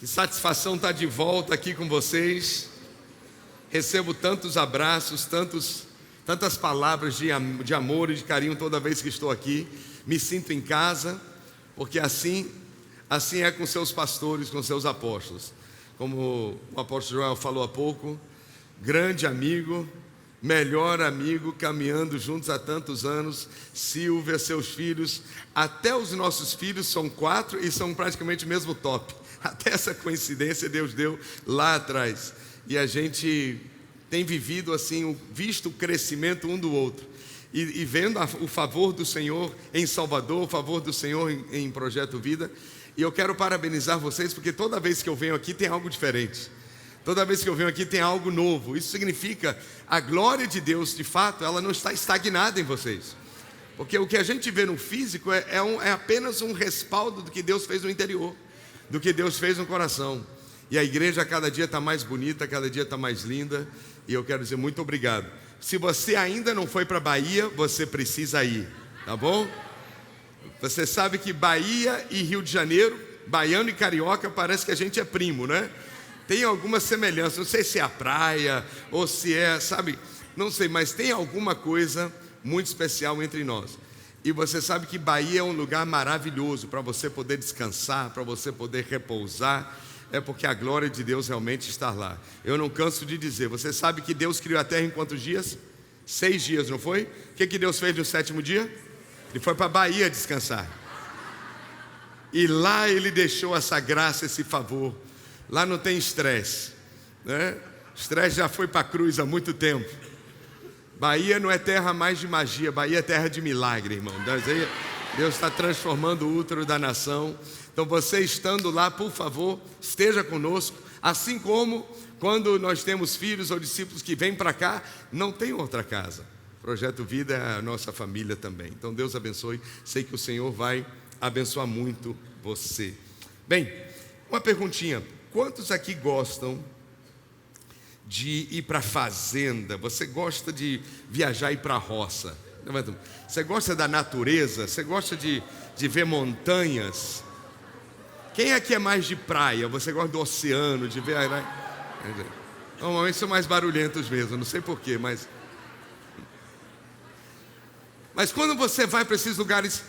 Que satisfação estar de volta aqui com vocês. Recebo tantos abraços, tantas palavras de amor e de carinho toda vez que estou aqui. Me sinto em casa, porque assim é com seus pastores, com seus apóstolos. Como o apóstolo Joel falou há pouco, grande amigo, melhor amigo, caminhando juntos há tantos anos. Silvia, seus filhos, até os nossos filhos são 4 e são praticamente o mesmo top. Até essa coincidência Deus deu lá atrás. E a gente tem vivido assim, visto o crescimento um do outro. E vendo o favor do Senhor em Salvador, o favor do Senhor em Projeto Vida. E eu quero parabenizar vocês, porque toda vez que eu venho aqui tem algo diferente. Toda vez que eu venho aqui tem algo novo. Isso significa a glória de Deus, de fato, ela não está estagnada em vocês. Porque o que a gente vê no físico é apenas um respaldo do que Deus fez no interior, do que Deus fez no coração. E a igreja cada dia está mais bonita, cada dia está mais linda. E eu quero dizer muito obrigado. Se você ainda não foi para Bahia, você precisa ir, tá bom? Você sabe que Bahia e Rio de Janeiro, baiano e carioca, parece que a gente é primo, né? Tem alguma semelhança, não sei se é a praia ou se é, sabe, não sei, mas tem alguma coisa muito especial entre nós. E você sabe que Bahia é um lugar maravilhoso para você poder descansar, para você poder repousar, é porque a glória de Deus realmente está lá. Eu não canso de dizer, você sabe que Deus criou a terra em quantos dias? 6 dias, não foi? O que Deus fez no 7º dia? Ele foi para a Bahia descansar. E lá Ele deixou essa graça, esse favor. Lá não tem estresse, né? Estresse já foi para a cruz há muito tempo. Bahia não é terra mais de magia, Bahia é terra de milagre, irmão. Deus está transformando o útero da nação. Então você estando lá, por favor, esteja conosco. Assim como quando nós temos filhos ou discípulos que vêm para cá, não tem outra casa. Projeto Vida é a nossa família também. Então Deus abençoe. Sei que o Senhor vai abençoar muito você. Bem, uma perguntinha. Quantos aqui gostam de ir para a fazenda? Você gosta de viajar e ir para a roça? Você gosta da natureza? Você gosta de ver montanhas? Quem aqui é mais de praia? Você gosta do oceano, de ver... Normalmente são mais barulhentos mesmo, não sei porquê, mas quando você vai para esses lugares,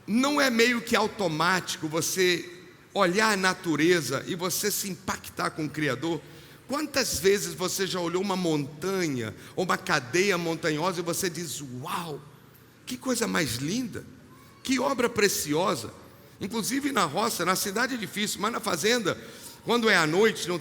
não é meio que automático você olhar a natureza e você se impactar com o Criador? Quantas vezes você já olhou uma montanha ou uma cadeia montanhosa e você diz: uau, que coisa mais linda, que obra preciosa. Inclusive na roça, na cidade é difícil, mas na fazenda, quando é à noite, não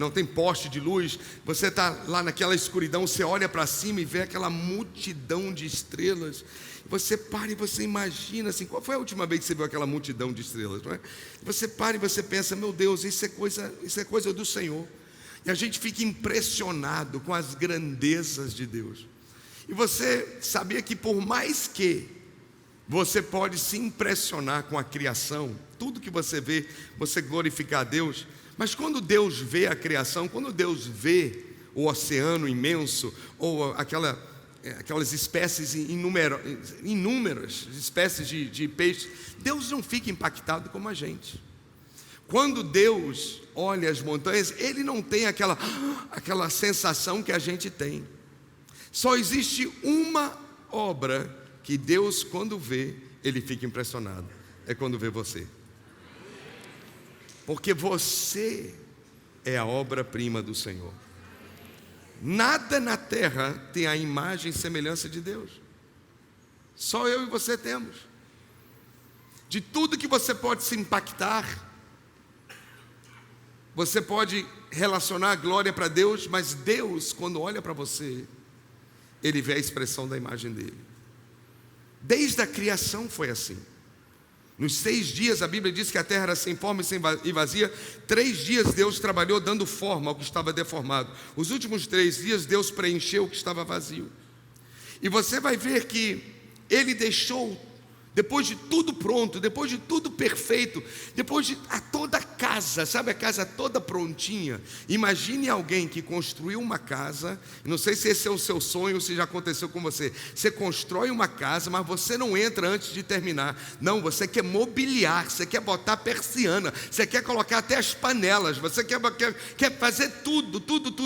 tem poste de luz, você está lá naquela escuridão, você olha para cima e vê aquela multidão de estrelas. Você para e você imagina assim, qual foi a última vez que você viu aquela multidão de estrelas, não é? Você para e você pensa: meu Deus, isso é coisa do Senhor. E a gente fica impressionado com as grandezas de Deus. E você sabia que por mais que você pode se impressionar com a criação, tudo que você vê, você glorificar a Deus, mas quando Deus vê a criação, quando Deus vê o oceano imenso, ou aquelas espécies inúmeras espécies de peixes, Deus não fica impactado como a gente. Quando Deus olha as montanhas, Ele não tem aquela sensação que a gente tem. Só existe uma obra que Deus, quando vê, Ele fica impressionado. É quando vê você. Porque você é a obra-prima do Senhor. Nada na terra tem a imagem e semelhança de Deus. Só eu e você temos. De tudo que você pode se impactar, você pode relacionar a glória para Deus, mas Deus, quando olha para você, Ele vê a expressão da imagem dEle. Desde a criação foi assim. Nos 6 dias a Bíblia diz que a terra era sem forma e vazia. 3 dias Deus trabalhou dando forma ao que estava deformado. Os últimos 3 dias Deus preencheu o que estava vazio. E você vai ver que Ele deixou depois de tudo pronto, depois de tudo perfeito, depois de toda a casa, sabe, a casa toda prontinha. Imagine alguém que construiu uma casa, não sei se esse é o seu sonho ou se já aconteceu com você. Você constrói uma casa, mas você não entra antes de terminar. Não, você quer mobiliar, você quer botar persiana, você quer colocar até as panelas, você quer fazer tudo,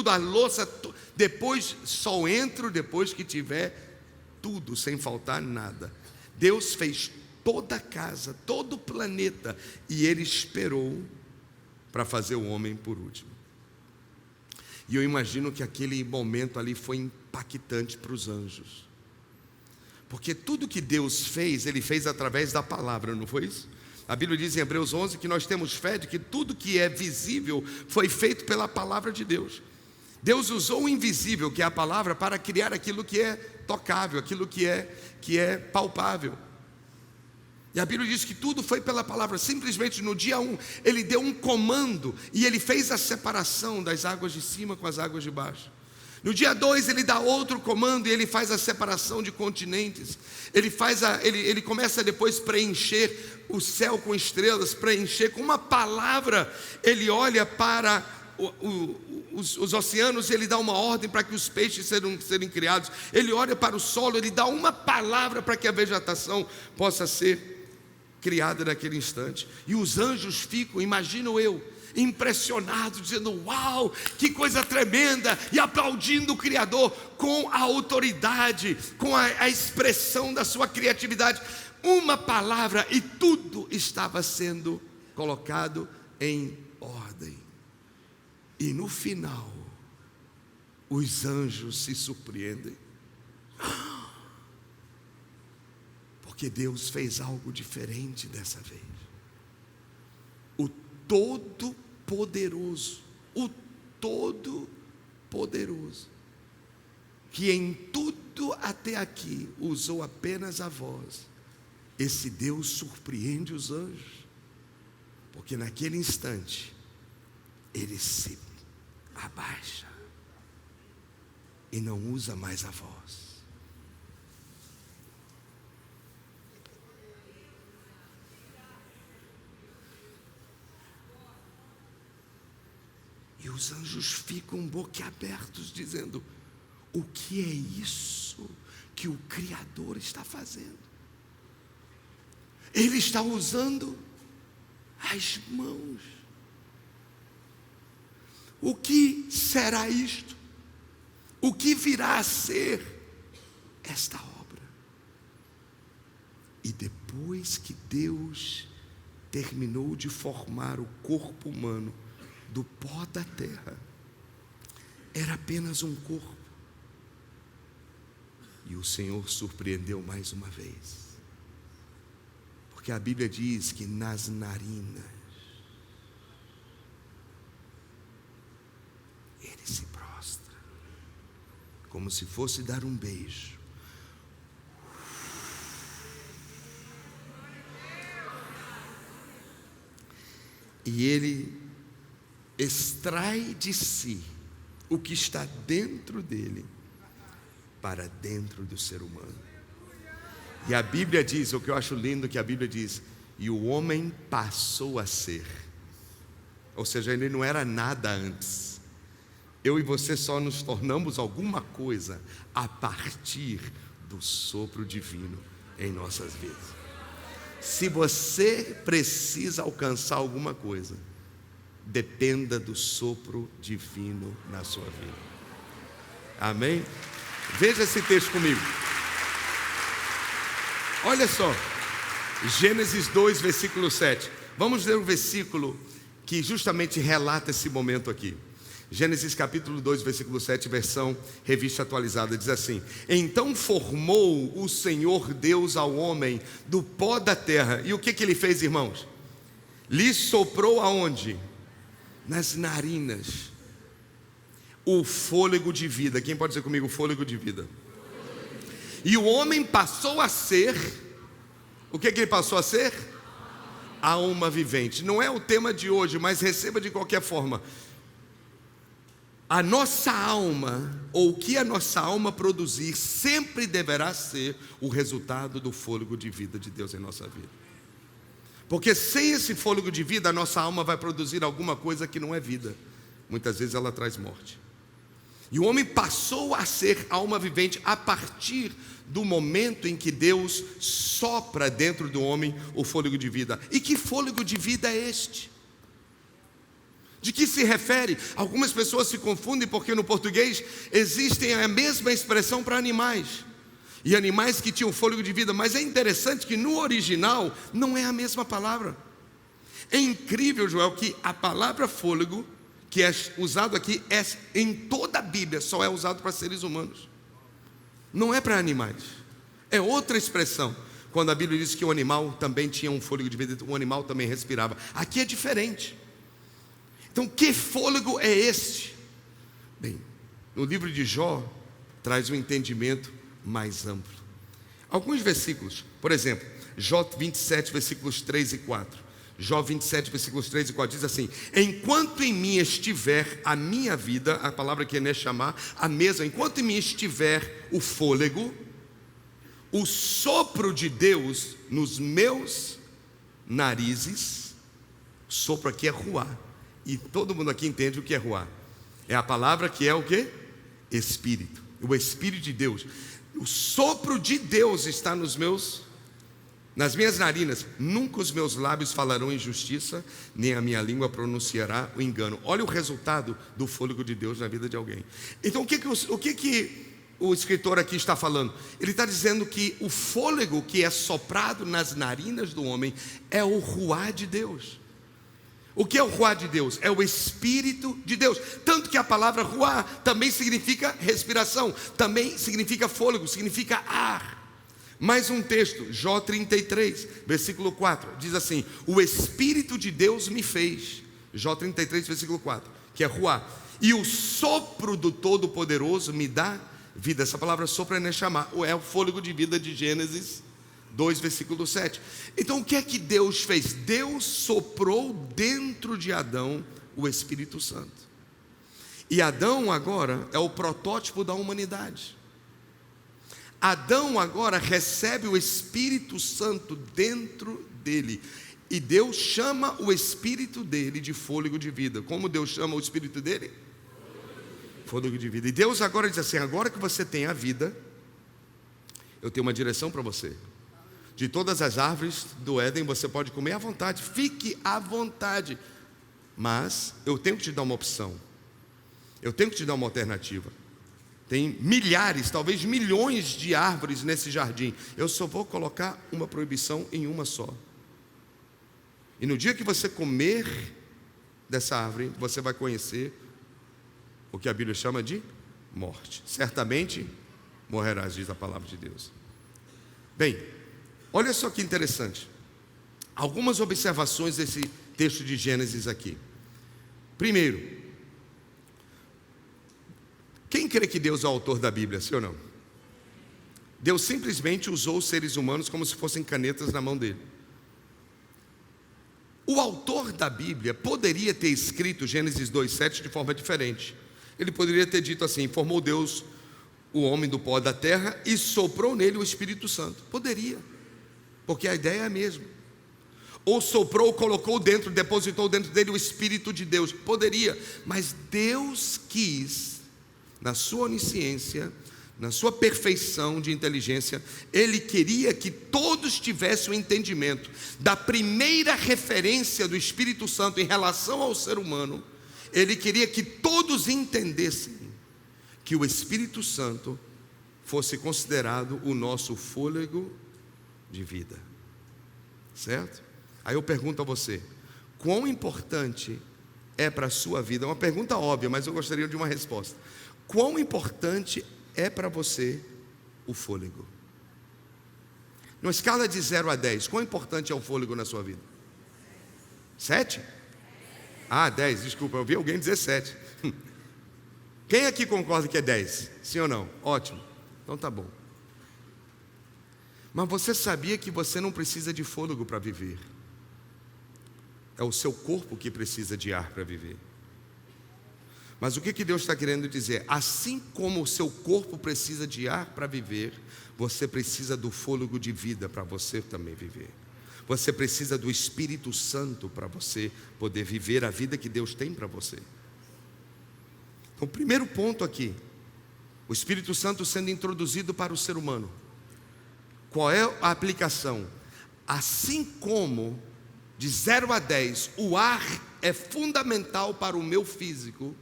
a louça, depois só entro depois que tiver tudo, sem faltar nada. Deus fez toda a casa, todo o planeta, e Ele esperou para fazer o homem por último. E eu imagino que aquele momento ali foi impactante para os anjos, porque tudo que Deus fez, Ele fez através da palavra, não foi isso? A Bíblia diz em Hebreus 11 que nós temos fé de que tudo que é visível foi feito pela palavra de Deus. Deus usou o invisível, que é a palavra, para criar aquilo que é tocável, aquilo que é palpável. E a Bíblia diz que tudo foi pela palavra. Simplesmente no dia 1, Ele deu um comando e Ele fez a separação das águas de cima com as águas de baixo. No dia 2, Ele dá outro comando e Ele faz a separação de continentes. Ele começa depois a preencher o céu com estrelas, preencher com uma palavra. Ele olha para os oceanos, Ele dá uma ordem para que os peixes serem criados. Ele olha para o solo, Ele dá uma palavra para que a vegetação possa ser criada naquele instante. E os anjos ficam, imagino eu, impressionados, dizendo: uau, que coisa tremenda, e aplaudindo o Criador com a autoridade, com a expressão da sua criatividade. Uma palavra e tudo estava sendo colocado em ordem. E no final, os anjos se surpreendem, porque Deus fez algo diferente dessa vez. O Todo-Poderoso, que em tudo até aqui usou apenas a voz, esse Deus surpreende os anjos, porque naquele instante Ele se abaixa e não usa mais a voz. E os anjos ficam boquiabertos, dizendo: o que é isso que o Criador está fazendo? Ele está usando as mãos. O que será isto? O que virá a ser esta obra? E depois que Deus terminou de formar o corpo humano do pó da terra, era apenas um corpo. E o Senhor surpreendeu mais uma vez, porque a Bíblia diz que nas narinas Ele se prostra, como se fosse dar um beijo. E Ele extrai de si o que está dentro dele para dentro do ser humano. E a Bíblia diz, o que eu acho lindo, que a Bíblia diz: e o homem passou a ser. Ou seja, ele não era nada antes. Eu e você só nos tornamos alguma coisa a partir do sopro divino em nossas vidas. Se você precisa alcançar alguma coisa, dependa do sopro divino na sua vida. Amém? Veja esse texto comigo. Olha só, Gênesis 2, versículo 7. Vamos ler um versículo que justamente relata esse momento aqui. Gênesis capítulo 2, versículo 7, versão revista atualizada, diz assim: então formou o Senhor Deus ao homem do pó da terra. E o que ele fez, irmãos? Lhe soprou aonde? Nas narinas o fôlego de vida. Quem pode dizer comigo fôlego de vida? E o homem passou a ser, o que ele passou a ser? Alma vivente. Não é o tema de hoje, mas receba de qualquer forma. A nossa alma, ou o que a nossa alma produzir, sempre deverá ser o resultado do fôlego de vida de Deus em nossa vida. Porque sem esse fôlego de vida, a nossa alma vai produzir alguma coisa que não é vida. Muitas vezes ela traz morte. E o homem passou a ser alma vivente a partir do momento em que Deus sopra dentro do homem o fôlego de vida. E que fôlego de vida é este? De que se refere? Algumas pessoas se confundem porque no português existem a mesma expressão para animais. E animais que tinham fôlego de vida, mas é interessante que no original não é a mesma palavra. É incrível, Joel, que a palavra fôlego, que é usado aqui, em toda a Bíblia, só é usado para seres humanos. Não é para animais. É outra expressão. Quando a Bíblia diz que o animal também tinha um fôlego de vida, o animal também respirava. Aqui é diferente. Então, que fôlego é este? Bem, no livro de Jó, traz um entendimento mais amplo. Alguns versículos, por exemplo, Jó 27, versículos 3 e 4. Jó 27, versículos 3 e 4 diz assim: enquanto em mim estiver a minha vida, a palavra que é neshama, a mesma, enquanto em mim estiver o fôlego, o sopro de Deus nos meus narizes, sopro aqui é ruá. E todo mundo aqui entende o que é ruá. É a palavra que é o quê? Espírito. O Espírito de Deus. O sopro de Deus está nas minhas narinas. Nunca os meus lábios falarão injustiça, nem a minha língua pronunciará o engano. Olha o resultado do fôlego de Deus na vida de alguém. Então o que o escritor aqui está falando? Ele está dizendo que o fôlego que é soprado nas narinas do homem é o ruá de Deus. O que é o ruá de Deus? É o Espírito de Deus. Tanto que a palavra ruá também significa respiração, também significa fôlego, significa ar. Mais um texto, Jó 33, versículo 4, diz assim: o Espírito de Deus me fez. Jó 33, versículo 4, que é ruá. E o sopro do Todo-Poderoso me dá vida. Essa palavra sopro é neshama, é o fôlego de vida de Gênesis 2, versículo 7. Então o que é que Deus fez? Deus soprou dentro de Adão o Espírito Santo. E Adão agora é o protótipo da humanidade. Adão agora recebe o Espírito Santo dentro dele. E Deus chama o Espírito dele de fôlego de vida. Como Deus chama o Espírito dele? Fôlego de vida. E Deus agora diz assim: agora que você tem a vida, eu tenho uma direção para você. De todas as árvores do Éden você pode comer à vontade, fique à vontade. Mas eu tenho que te dar uma opção. Eu tenho que te dar uma alternativa. Tem milhares, talvez milhões de árvores nesse jardim. Eu só vou colocar uma proibição em uma só. E no dia que você comer dessa árvore, você vai conhecer o que a Bíblia chama de morte. Certamente morrerás, diz a palavra de Deus. Bem, olha só que interessante. Algumas observações desse texto de Gênesis aqui. Primeiro, quem crê que Deus é o autor da Bíblia, sim ou não? Deus simplesmente usou os seres humanos como se fossem canetas na mão dele. O autor da Bíblia poderia ter escrito Gênesis 2:7 de forma diferente. Ele poderia ter dito assim: formou Deus o homem do pó da terra e soprou nele o Espírito Santo. Poderia, porque a ideia é a mesma. Ou soprou, colocou dentro, depositou dentro dele o Espírito de Deus. Poderia, mas Deus quis, na sua onisciência, na sua perfeição de inteligência, Ele queria que todos tivessem o entendimento da primeira referência do Espírito Santo em relação ao ser humano. Ele queria que todos entendessem que o Espírito Santo fosse considerado o nosso fôlego de vida. Certo? Aí eu pergunto a você: quão importante é para a sua vida? É uma pergunta óbvia, mas eu gostaria de uma resposta. Quão importante é para você o fôlego? Numa escala de 0 a 10, quão importante é o fôlego na sua vida? 7? Ah, 10, desculpa, eu vi alguém dizer 7. Quem aqui concorda que é 10? Sim ou não? Ótimo, então tá bom. Mas você sabia que você não precisa de fôlego para viver? É o seu corpo que precisa de ar para viver. Mas o que Deus está querendo dizer? Assim como o seu corpo precisa de ar para viver, você precisa do fôlego de vida para você também viver. Você precisa do Espírito Santo para você poder viver a vida que Deus tem para você. Então, o primeiro ponto aqui, o Espírito Santo sendo introduzido para o ser humano. Qual é a aplicação? Assim como de 0 a 10 o ar é fundamental para o meu físico,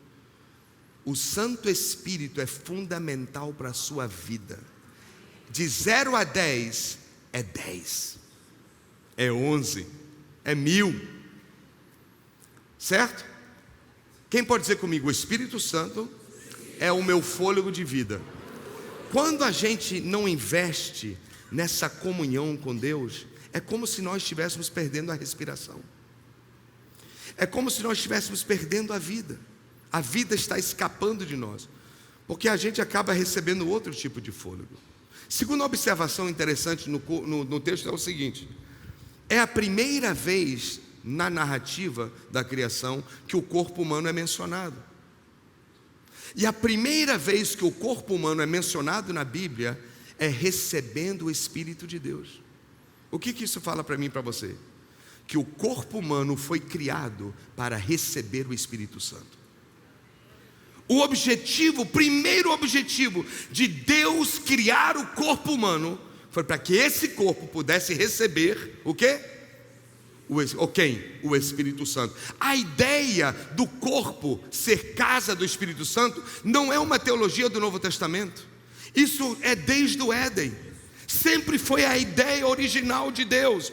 o Santo Espírito é fundamental para a sua vida. De 0 a 10 é 10, é 11, é 1000, certo? Quem pode dizer comigo? O Espírito Santo é o meu fôlego de vida. Quando a gente não investe nessa comunhão com Deus, é como se nós estivéssemos perdendo a respiração. É como se nós estivéssemos perdendo a vida. A vida está escapando de nós, porque a gente acaba recebendo outro tipo de fôlego. Segunda observação interessante no texto é o seguinte: é a primeira vez na narrativa da criação que o corpo humano é mencionado. E a primeira vez que o corpo humano é mencionado na Bíblia é recebendo o Espírito de Deus. O que isso fala para mim e para você? Que o corpo humano foi criado para receber o Espírito Santo. O primeiro objetivo de Deus criar o corpo humano foi para que esse corpo pudesse receber o quê? O Espírito Santo. A ideia do corpo ser casa do Espírito Santo não é uma teologia do Novo Testamento. Isso é desde o Éden. Sempre foi a ideia original de Deus.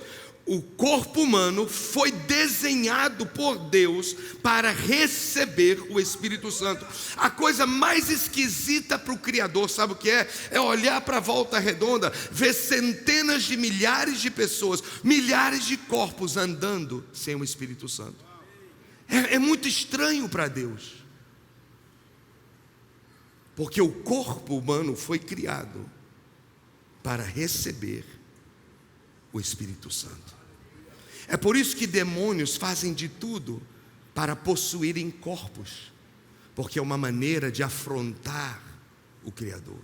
O corpo humano foi desenhado por Deus para receber o Espírito Santo. A coisa mais esquisita para o Criador, sabe o que é? É olhar para a volta redonda, ver centenas de milhares de pessoas, milhares de corpos andando sem o Espírito Santo. É muito estranho para Deus, porque o corpo humano foi criado para receber o Espírito Santo. É por isso que demônios fazem de tudo para possuírem corpos, porque é uma maneira de afrontar o Criador.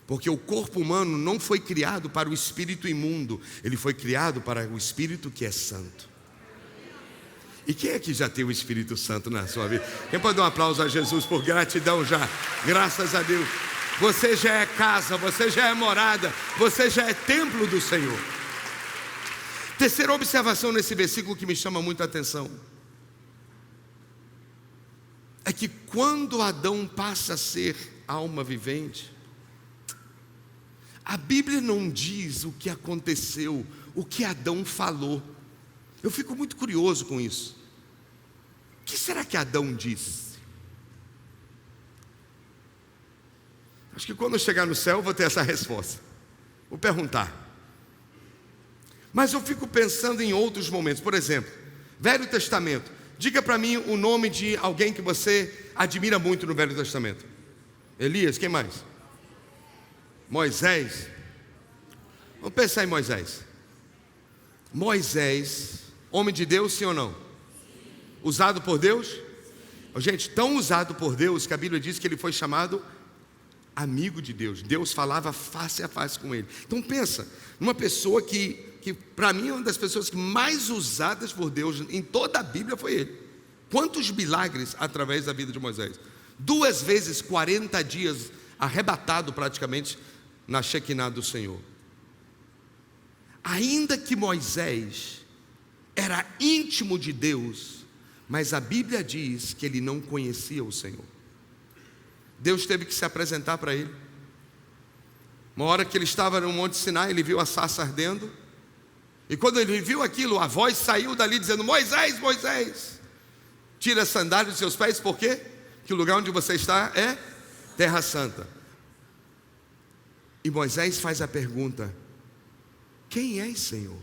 Porque o corpo humano não foi criado para o espírito imundo, ele foi criado para o espírito que é santo. E quem é que já tem o Espírito Santo na sua vida? Quem pode dar um aplauso a Jesus por gratidão já? Graças a Deus. Você já é casa, você já é morada, você já é templo do Senhor. Terceira observação nesse versículo que me chama muita atenção é que quando Adão passa a ser alma vivente, a Bíblia não diz o que aconteceu, o que Adão falou. Eu fico muito curioso com isso. O que será que Adão disse? Acho que quando eu chegar no céu eu vou ter essa resposta. Vou perguntar. Mas eu fico pensando em outros momentos. Por exemplo, Velho Testamento. Diga para mim o nome de alguém que você admira muito no Velho Testamento. Elias, quem mais? Moisés. Vamos pensar em Moisés. Moisés, homem de Deus, sim ou não? Usado por Deus? Gente, tão usado por Deus que a Bíblia diz que ele foi chamado amigo de Deus. Deus falava face a face com ele. Então pensa, numa pessoa que para mim é uma das pessoas mais usadas por Deus em toda a Bíblia foi ele. Quantos milagres através da vida de Moisés? 2 vezes 40 dias arrebatado praticamente na Shekinah do Senhor. Ainda que Moisés era íntimo de Deus, mas a Bíblia diz que ele não conhecia o Senhor. Deus teve que se apresentar para ele. Uma hora que ele estava no Monte Sinai, ele viu a sarça ardendo. E quando ele viu aquilo, a voz saiu dali dizendo: Moisés, Moisés, tira as sandálias dos seus pés, por quê? Que o lugar onde você está é terra santa. E Moisés faz a pergunta: quem és, Senhor?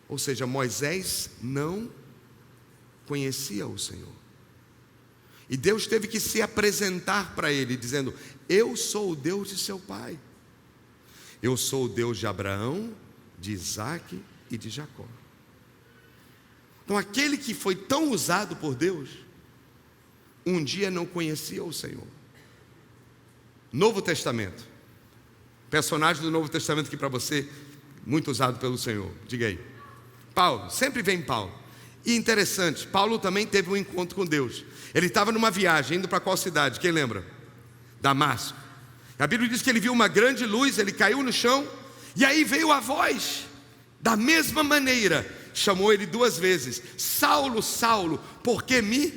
Ou seja, Moisés não conhecia o Senhor. E Deus teve que se apresentar para ele, dizendo: eu sou o Deus de seu pai. Eu sou o Deus de Abraão, de Isaac e de Jacó. Então aquele que foi tão usado por Deus, um dia não conhecia o Senhor. Novo Testamento. Personagem do Novo Testamento aqui para você, muito usado pelo Senhor. Diga aí. Paulo, sempre vem Paulo. E interessante, Paulo também teve um encontro com Deus. Ele estava numa viagem, indo para qual cidade? Quem lembra? Damasco. A Bíblia diz que ele viu uma grande luz, ele caiu no chão, e aí veio a voz, da mesma maneira, chamou ele 2 vezes: Saulo, Saulo, por que me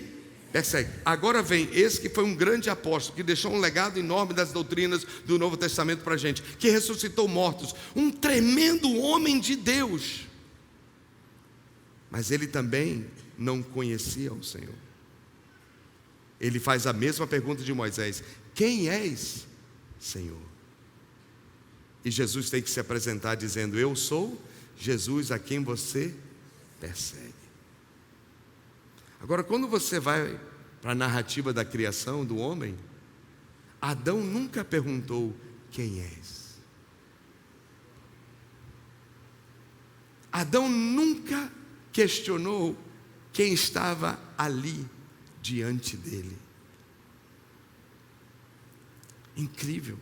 persegue? Agora vem esse que foi um grande apóstolo, que deixou um legado enorme das doutrinas do Novo Testamento para a gente, que ressuscitou mortos, um tremendo homem de Deus. Mas ele também não conhecia o Senhor. Ele faz a mesma pergunta de Moisés: quem és, Senhor? E Jesus tem que se apresentar dizendo: eu sou Jesus a quem você persegue. Agora, quando você vai para a narrativa da criação do homem, Adão nunca perguntou: quem és? Adão nunca questionou quem estava ali diante dele. Incrível.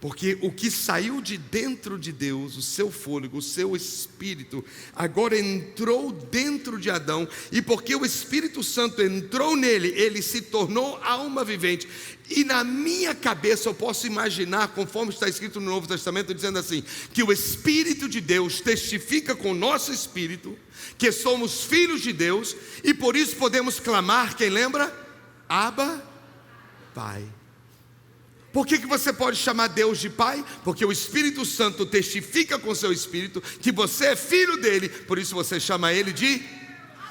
Porque o que saiu de dentro de Deus, o seu fôlego, o seu espírito, agora entrou dentro de Adão, e porque o Espírito Santo entrou nele, ele se tornou alma vivente. E na minha cabeça eu posso imaginar, conforme está escrito no Novo Testamento, dizendo assim, que o Espírito de Deus testifica com o nosso espírito que somos filhos de Deus, e por isso podemos clamar, quem lembra? Abba, Pai. Por que você pode chamar Deus de Pai? Porque o Espírito Santo testifica com o seu espírito que você é filho dele, por isso você chama ele de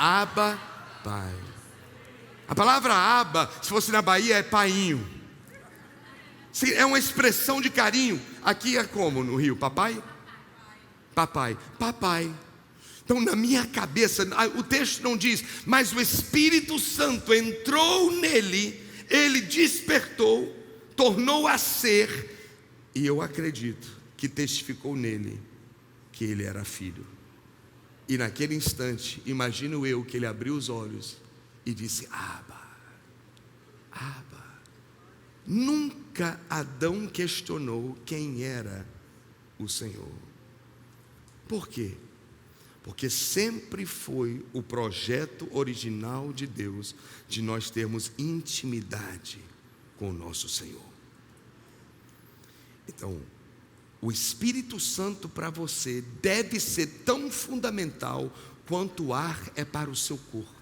Abba, Pai. A palavra Abba, se fosse na Bahia, é painho. É uma expressão de carinho. Aqui é como no Rio? Papai? Papai. Papai. Então na minha cabeça, o texto não diz, mas o Espírito Santo entrou nele, ele despertou, tornou a ser, e eu acredito que testificou nele que ele era filho. E naquele instante, imagino eu que ele abriu os olhos e disse: Abba, Abba. Nunca Adão questionou quem era o Senhor. Por quê? Porque sempre foi o projeto original de Deus de nós termos intimidade com o nosso Senhor. Então, o Espírito Santo para você deve ser tão fundamental quanto o ar é para o seu corpo.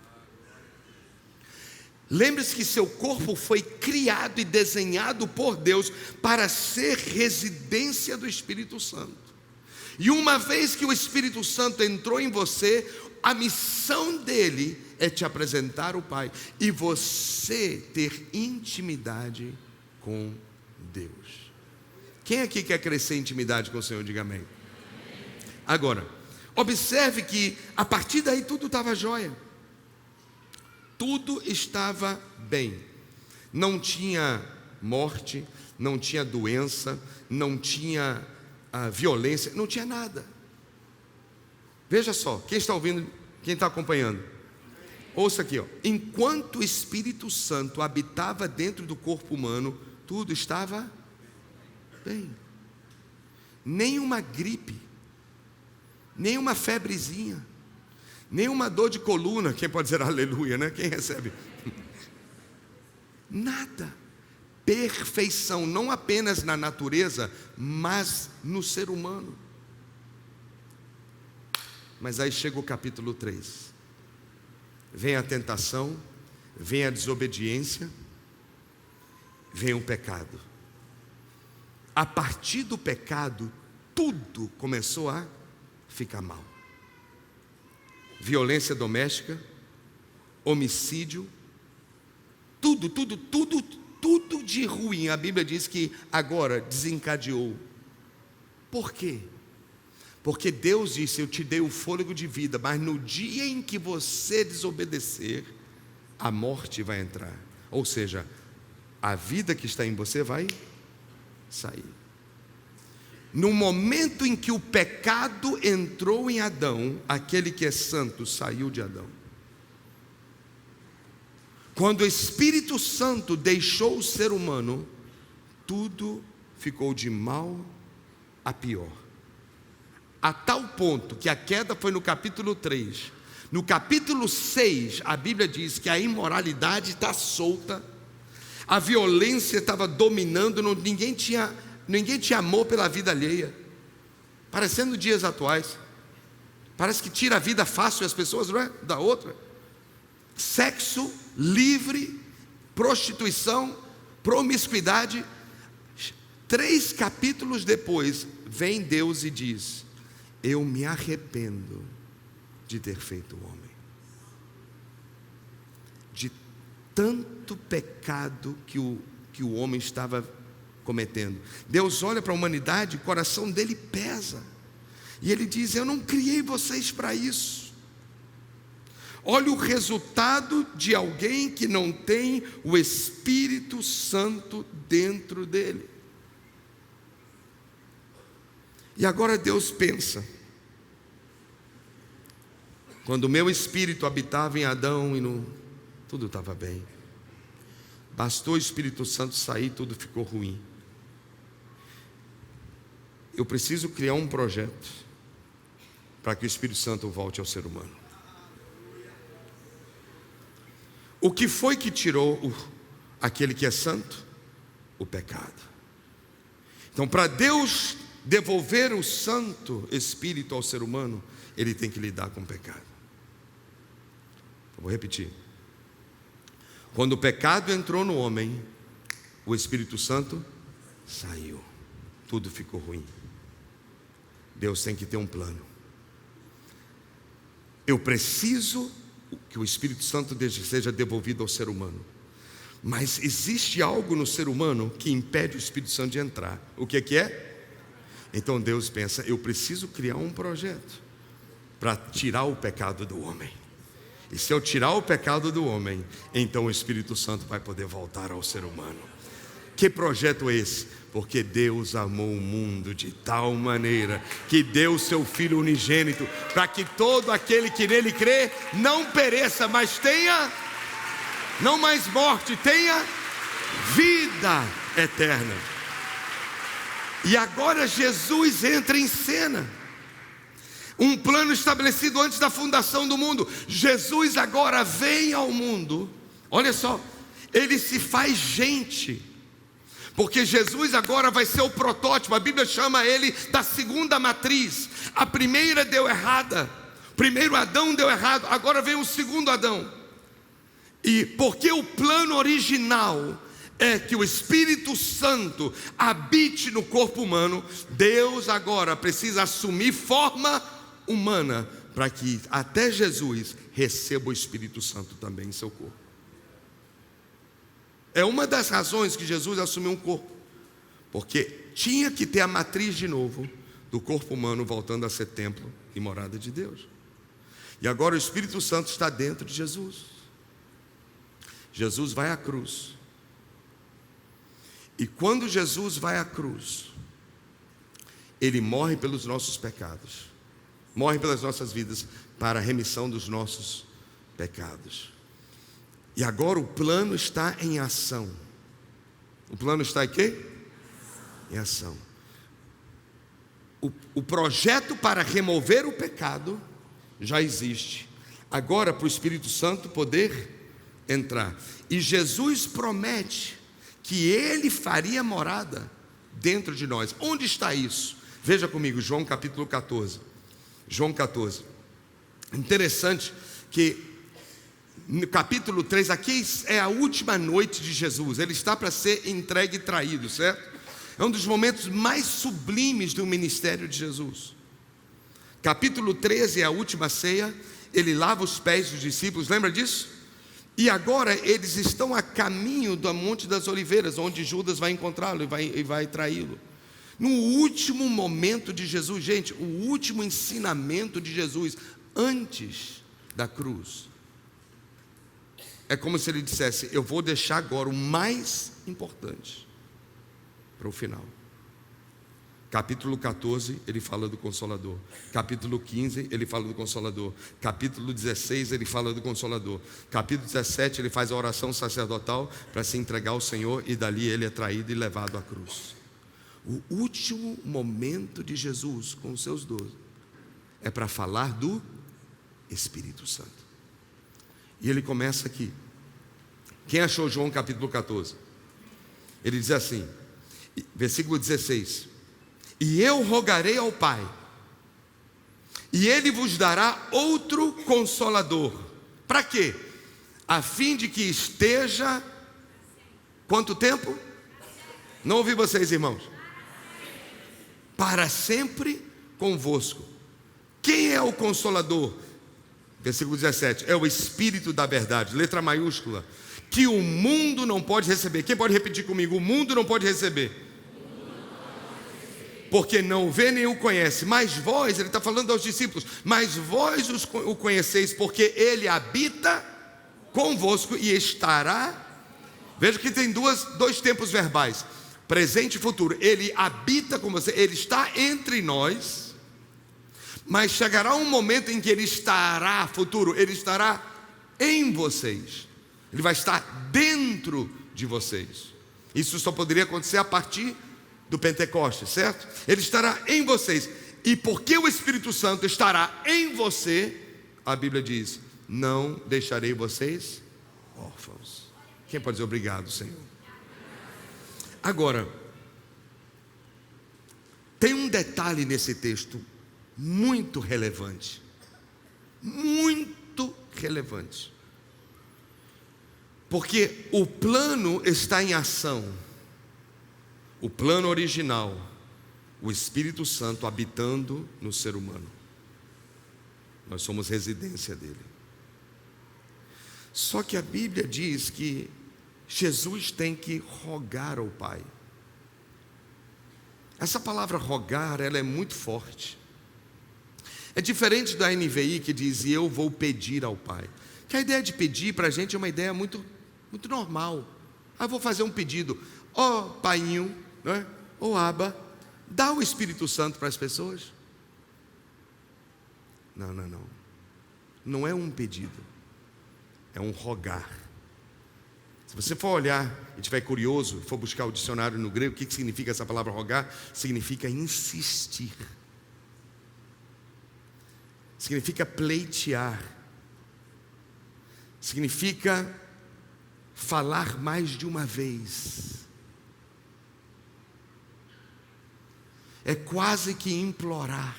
Lembre-se que seu corpo foi criado e desenhado por Deus para ser residência do Espírito Santo. E uma vez que o Espírito Santo entrou em você, a missão dele é te apresentar o Pai e você ter intimidade com Deus. Quem aqui quer crescer em intimidade com o Senhor? Diga amém. Agora, observe que a partir daí tudo estava jóia. Tudo estava bem. Não tinha morte, não tinha doença, não tinha violência, não tinha nada. Veja só, quem está ouvindo, quem está acompanhando, ouça aqui, ó. Enquanto o Espírito Santo habitava dentro do corpo humano, tudo estava bem. Nem uma gripe, nem uma febrezinha, nem uma dor de coluna. Quem pode dizer aleluia, né? Quem recebe? Nada. Perfeição, não apenas na natureza, mas no ser humano. Mas aí chega o capítulo 3. Vem a tentação, vem a desobediência, vem o pecado. A partir do pecado, tudo começou a ficar mal. Violência doméstica, homicídio, tudo de ruim. A Bíblia diz que agora desencadeou. Por quê? Porque Deus disse: eu te dei o fôlego de vida, mas no dia em que você desobedecer, a morte vai entrar. Ou seja, a vida que está em você vai sair. No momento em que o pecado entrou em Adão, aquele que é santo saiu de Adão. Quando o Espírito Santo deixou o ser humano, tudo ficou de mal a pior. A tal ponto que a queda foi no capítulo 3. No capítulo 6, a Bíblia diz que a imoralidade está solta, a violência estava dominando, ninguém tinha amor pela vida alheia, parecendo dias atuais. Parece que tira a vida fácil as pessoas, não é? Da outra. Sexo livre, prostituição, promiscuidade. 3 capítulos depois, vem Deus e diz: eu me arrependo de ter feito o homem. De tanto pecado que o homem estava cometendo. Deus olha para a humanidade, o coração dele pesa. E ele diz: eu não criei vocês para isso. Olha o resultado de alguém que não tem o Espírito Santo dentro dele. E agora Deus pensa: quando o meu espírito habitava em Adão tudo estava bem. Bastou o Espírito Santo sair, tudo ficou ruim. Eu preciso criar um projeto para que o Espírito Santo volte ao ser humano. O que foi que tirou aquele que é santo? O pecado. Então, para Deus devolver o Santo Espírito ao ser humano, ele tem que lidar com o pecado. Eu vou repetir. Quando o pecado entrou no homem, o Espírito Santo saiu. Tudo ficou ruim. Deus tem que ter um plano. Eu preciso que o Espírito Santo seja devolvido ao ser humano. Mas existe algo no ser humano que impede o Espírito Santo de entrar. O que é? Então Deus pensa: eu preciso criar um projeto para tirar o pecado do homem. E se eu tirar o pecado do homem, então o Espírito Santo vai poder voltar ao ser humano. Que projeto é esse? Porque Deus amou o mundo de tal maneira que deu seu Filho unigênito, para que todo aquele que nele crê não pereça, mas tenha, não mais morte, tenha vida eterna. E agora Jesus entra em cena. Um plano estabelecido antes da fundação do mundo. Jesus agora vem ao mundo. Olha só, ele se faz gente. Porque Jesus agora vai ser o protótipo. A Bíblia chama ele da segunda matriz. A primeira deu errada. O primeiro Adão deu errado. Agora vem o segundo Adão. E porque o plano original é que o Espírito Santo habite no corpo humano, Deus agora precisa assumir forma humana para que até Jesus receba o Espírito Santo também em seu corpo. É uma das razões que Jesus assumiu um corpo, porque tinha que ter a matriz de novo do corpo humano voltando a ser templo e morada de Deus. E agora o Espírito Santo está dentro de Jesus. Jesus vai à cruz. E quando Jesus vai à cruz, ele morre pelos nossos pecados, morre pelas nossas vidas, para a remissão dos nossos pecados. E agora o plano está em ação. O plano está em quê? Em ação. O projeto para remover o pecado já existe. Agora para o Espírito Santo poder entrar. E Jesus promete que ele faria morada dentro de nós. Onde está isso? Veja comigo, João capítulo 14. João 14. Interessante que no capítulo 3, aqui é a última noite de Jesus. Ele está para ser entregue e traído, certo? É um dos momentos mais sublimes do ministério de Jesus. Capítulo 13 é a última ceia. Ele lava os pés dos discípulos, lembra disso? E agora eles estão a caminho do Monte das Oliveiras, onde Judas vai encontrá-lo e vai traí-lo. No último momento de Jesus, gente, o último ensinamento de Jesus antes da cruz. É como se ele dissesse: eu vou deixar agora o mais importante para o final. Capítulo 14, ele fala do Consolador. Capítulo 15, ele fala do Consolador. Capítulo 16, ele fala do Consolador. Capítulo 17, ele faz a oração sacerdotal para se entregar ao Senhor, e dali ele é traído e levado à cruz. O último momento de Jesus com os seus 12 é para falar do Espírito Santo. E ele começa aqui. Quem achou João capítulo 14? Ele diz assim, versículo 16: e eu rogarei ao Pai, e Ele vos dará outro Consolador. Para quê? A fim de que esteja, quanto tempo? Não ouvi vocês, irmãos. Para sempre convosco. Quem é o Consolador? Versículo 17, é o Espírito da verdade, letra maiúscula, que o mundo não pode receber. Quem pode repetir comigo? O mundo não pode receber, porque não vê nem o conhece. Mas vós, ele está falando aos discípulos, mas vós o conheceis, porque ele habita convosco e estará. Veja que tem dois tempos verbais, presente e futuro. Ele habita com você, ele está entre nós, mas chegará um momento em que ele estará, futuro, ele estará em vocês. Ele vai estar dentro de vocês. Isso só poderia acontecer a partir do Pentecostes, certo? Ele estará em vocês. E porque o Espírito Santo estará em você, a Bíblia diz: não deixarei vocês órfãos. Quem pode dizer obrigado, Senhor? Agora, tem um detalhe nesse texto muito relevante. Muito relevante. Porque o plano está em ação. O plano original, o Espírito Santo habitando no ser humano. Nós somos residência dele. Só que a Bíblia diz que Jesus tem que rogar ao Pai. Essa palavra rogar, ela é muito forte. É diferente da NVI que diz: eu vou pedir ao Pai. Que a ideia de pedir para a gente é uma ideia muito normal. Eu vou fazer um pedido. Ó Paiinho, né? Ó Abba, dá o Espírito Santo para as pessoas. Não. Não é um pedido, é um rogar. Se você for olhar e estiver curioso, for buscar o dicionário no grego, o que significa essa palavra rogar? Significa insistir. Significa pleitear. Significa falar mais de uma vez. É quase que implorar.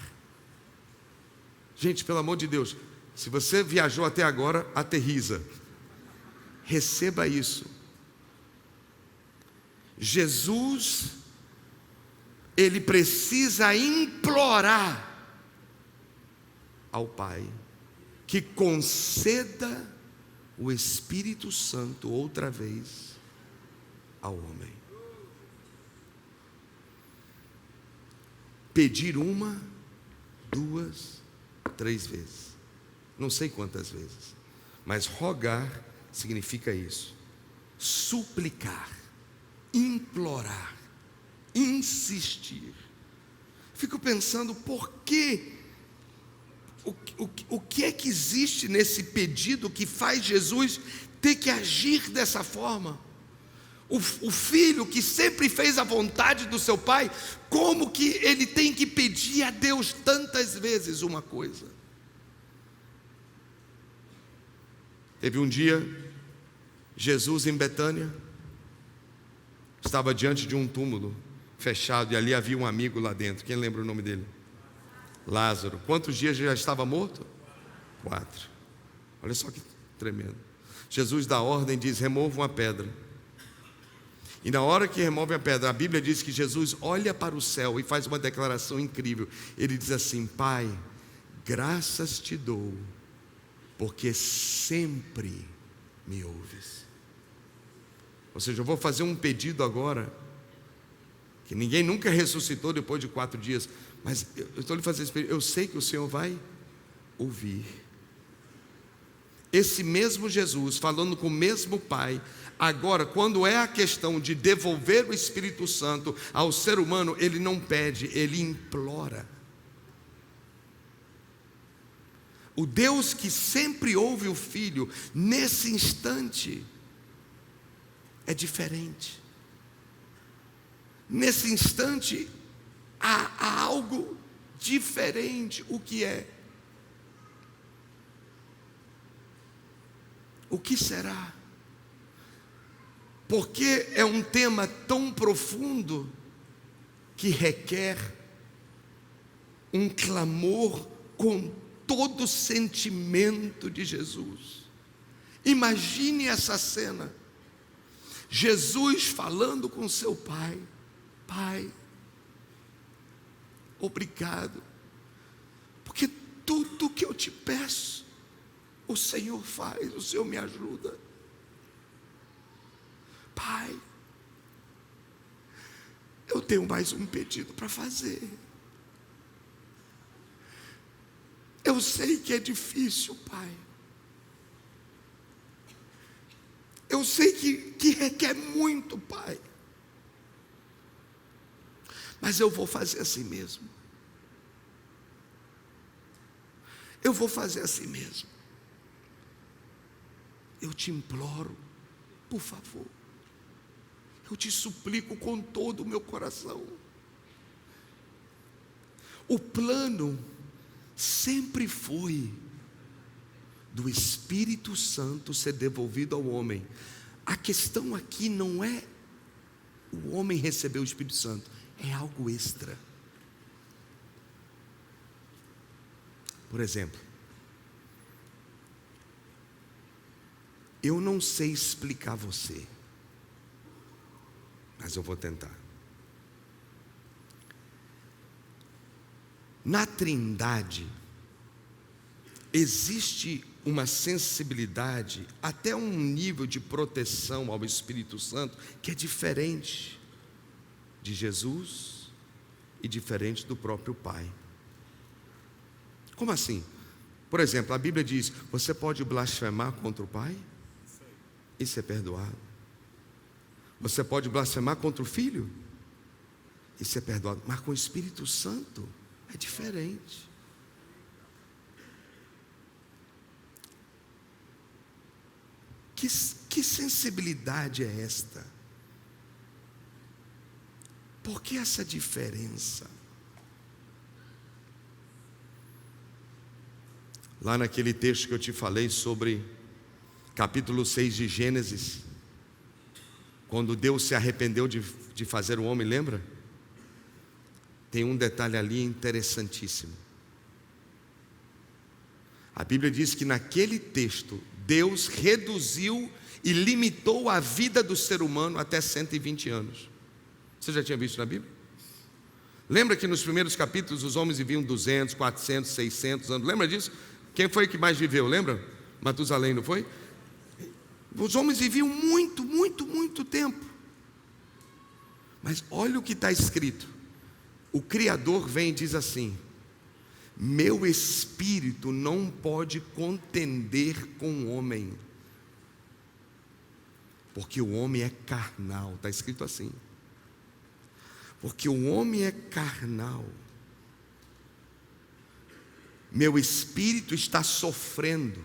Gente, pelo amor de Deus, se você viajou até agora, aterriza. Receba isso. Jesus, ele precisa implorar ao Pai que conceda o Espírito Santo outra vez ao homem. Pedir 1, 2, 3 vezes, não sei quantas vezes, mas rogar significa isso: suplicar, implorar, insistir. Fico pensando, por quê? O que é que existe nesse pedido que faz Jesus ter que agir dessa forma? O filho que sempre fez a vontade do seu pai, como que ele tem que pedir a Deus tantas vezes uma coisa? Teve um dia, Jesus em Betânia, estava diante de um túmulo fechado, e ali havia um amigo lá dentro. Quem lembra o nome dele? Lázaro. Quantos dias já estava morto? 4. Olha só que tremendo. Jesus dá ordem e diz: removam a pedra. E na hora que removem a pedra, a Bíblia diz que Jesus olha para o céu e faz uma declaração incrível. Ele diz assim: Pai, graças te dou, porque sempre me ouves. Ou seja, eu vou fazer um pedido agora, que ninguém nunca ressuscitou depois de 4 dias, mas eu estou lhe fazendo esse pedido, eu sei que o Senhor vai ouvir. esse mesmo Jesus, falando com o mesmo Pai, agora, quando é a questão de devolver o Espírito Santo ao ser humano, ele não pede, ele implora. O Deus que sempre ouve o Filho, nesse instante, é diferente. Nesse instante, há algo diferente. O que é? O que será? Porque é um tema tão profundo que requer um clamor com todo o sentimento de Jesus. Imagine essa cena. Jesus falando com seu Pai: Pai, obrigado, porque tudo que eu te peço, o Senhor faz, o Senhor me ajuda. Pai, eu tenho mais um pedido para fazer. Eu sei que é difícil, Pai. Eu sei que requer muito, Pai. Mas eu vou fazer assim mesmo. Eu vou fazer assim mesmo. Eu te imploro, por favor. Eu te suplico com todo o meu coração. O plano sempre foi do Espírito Santo ser devolvido ao homem. A questão aqui não é o homem receber o Espírito Santo, é algo extra. Por exemplo, eu não sei explicar a você, mas eu vou tentar. Na Trindade, existe uma sensibilidade, até um nível de proteção ao Espírito Santo, que é diferente de Jesus e diferente do próprio Pai. Como assim? Por exemplo, a Bíblia diz: você pode blasfemar contra o Pai e ser perdoado. Você pode blasfemar contra o Filho e ser perdoado. Mas com o Espírito Santo é diferente. Que sensibilidade é esta? Por que essa diferença? Lá naquele texto que eu te falei sobre capítulo 6 de Gênesis, quando Deus se arrependeu de fazer o homem, lembra? Tem um detalhe ali interessantíssimo. A Bíblia diz que naquele texto, Deus reduziu e limitou a vida do ser humano até 120 anos. Você já tinha visto na Bíblia? Lembra que nos primeiros capítulos os homens viviam 200, 400, 600 anos? Lembra disso? Quem foi que mais viveu? Lembra? Matusalém, não foi? Os homens viviam muito tempo. Mas olha o que está escrito. O Criador vem e diz assim: meu espírito não pode contender com o homem, porque o homem é carnal. Está escrito assim. Porque o homem é carnal. Meu espírito está sofrendo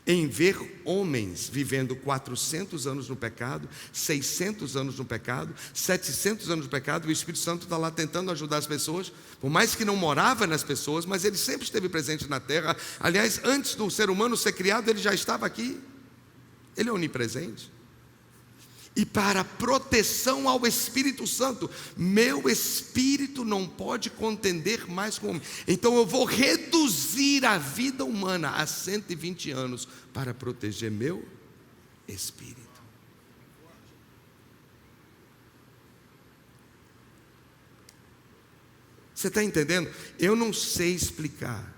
em ver homens vivendo 400 anos no pecado, 600 anos no pecado, 700 anos no pecado, e o Espírito Santo está lá tentando ajudar as pessoas, por mais que não morava nas pessoas, mas ele sempre esteve presente na terra. Aliás, antes do ser humano ser criado, ele já estava aqui. Ele é onipresente. E para proteção ao Espírito Santo, meu espírito não pode contender mais com o homem. Então eu vou reduzir a vida humana a 120 anos para proteger meu espírito. Você está entendendo? Eu não sei explicar,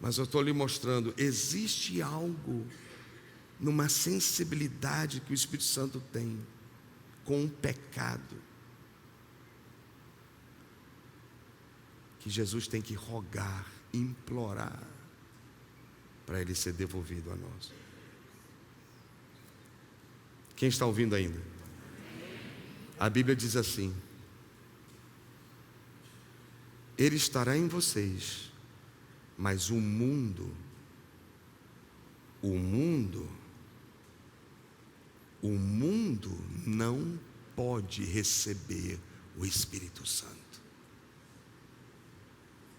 mas eu estou lhe mostrando, existe algo numa sensibilidade que o Espírito Santo tem com o pecado, que Jesus tem que rogar, implorar. para ele ser devolvido a nós. Quem está ouvindo ainda? A Bíblia diz assim: Ele estará em vocês, mas o mundo não pode receber o Espírito Santo.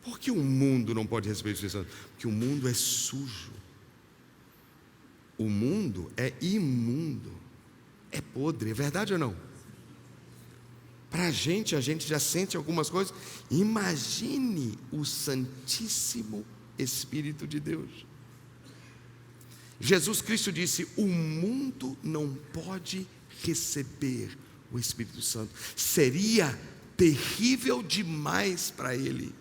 Por que o mundo não pode receber o Espírito Santo? Porque o mundo é sujo. O mundo é imundo. É podre, é verdade ou não? Para a gente já sente algumas coisas. Imagine o Santíssimo Espírito de Deus. Jesus Cristo disse: o mundo não pode receber o Espírito Santo. Seria terrível demais para ele.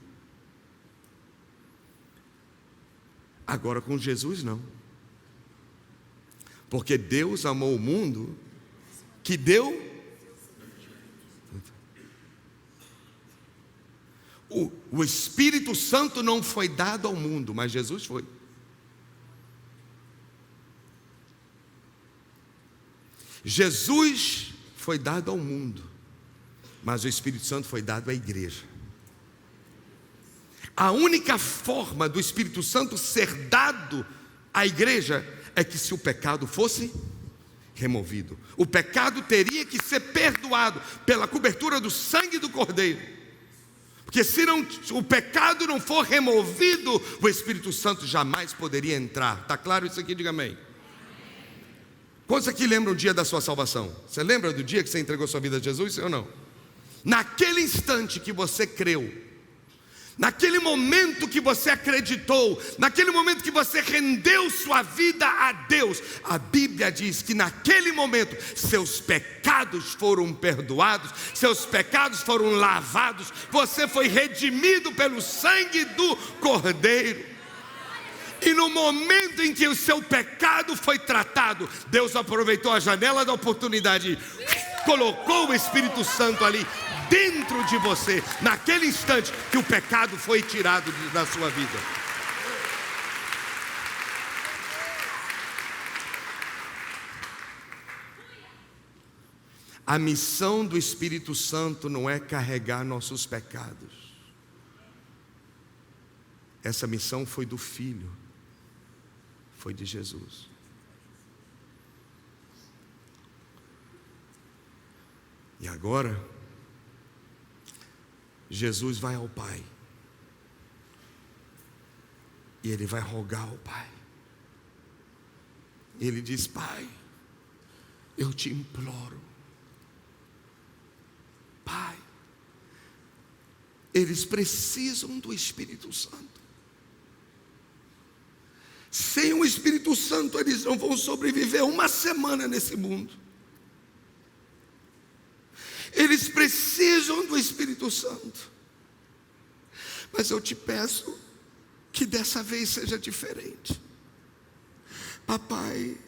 Agora com Jesus não. Porque Deus amou o mundo que deu. O Espírito Santo não foi dado ao mundo, mas Jesus foi. Jesus foi dado ao mundo, mas o Espírito Santo foi dado à igreja. A única forma do Espírito Santo ser dado à igreja é que se o pecado fosse removido. O pecado teria que ser perdoado pela cobertura do sangue do Cordeiro. Porque se o pecado não for removido, o Espírito Santo jamais poderia entrar. Está claro isso aqui? Diga amém. Quantos aqui lembram o dia da sua salvação? Você lembra do dia que você entregou sua vida a Jesus, sim ou não? Naquele instante que você creu, naquele momento que você acreditou, naquele momento que você rendeu sua vida a Deus, a Bíblia diz que naquele momento seus pecados foram perdoados, seus pecados foram lavados, você foi redimido pelo sangue do Cordeiro. E no momento em que o seu pecado foi tratado, Deus aproveitou a janela da oportunidade, colocou o Espírito Santo ali dentro de você, naquele instante que o pecado foi tirado da sua vida. A missão do Espírito Santo não é carregar nossos pecados. Essa missão foi do Filho, foi de Jesus. E agora Jesus vai ao Pai, e Ele vai rogar ao Pai. Ele diz: Pai, eu te imploro, Pai, eles precisam do Espírito Santo. Sem o Espírito Santo eles não vão sobreviver uma semana nesse mundo. Eles precisam do Espírito Santo. Mas eu te peço que dessa vez seja diferente. Papai,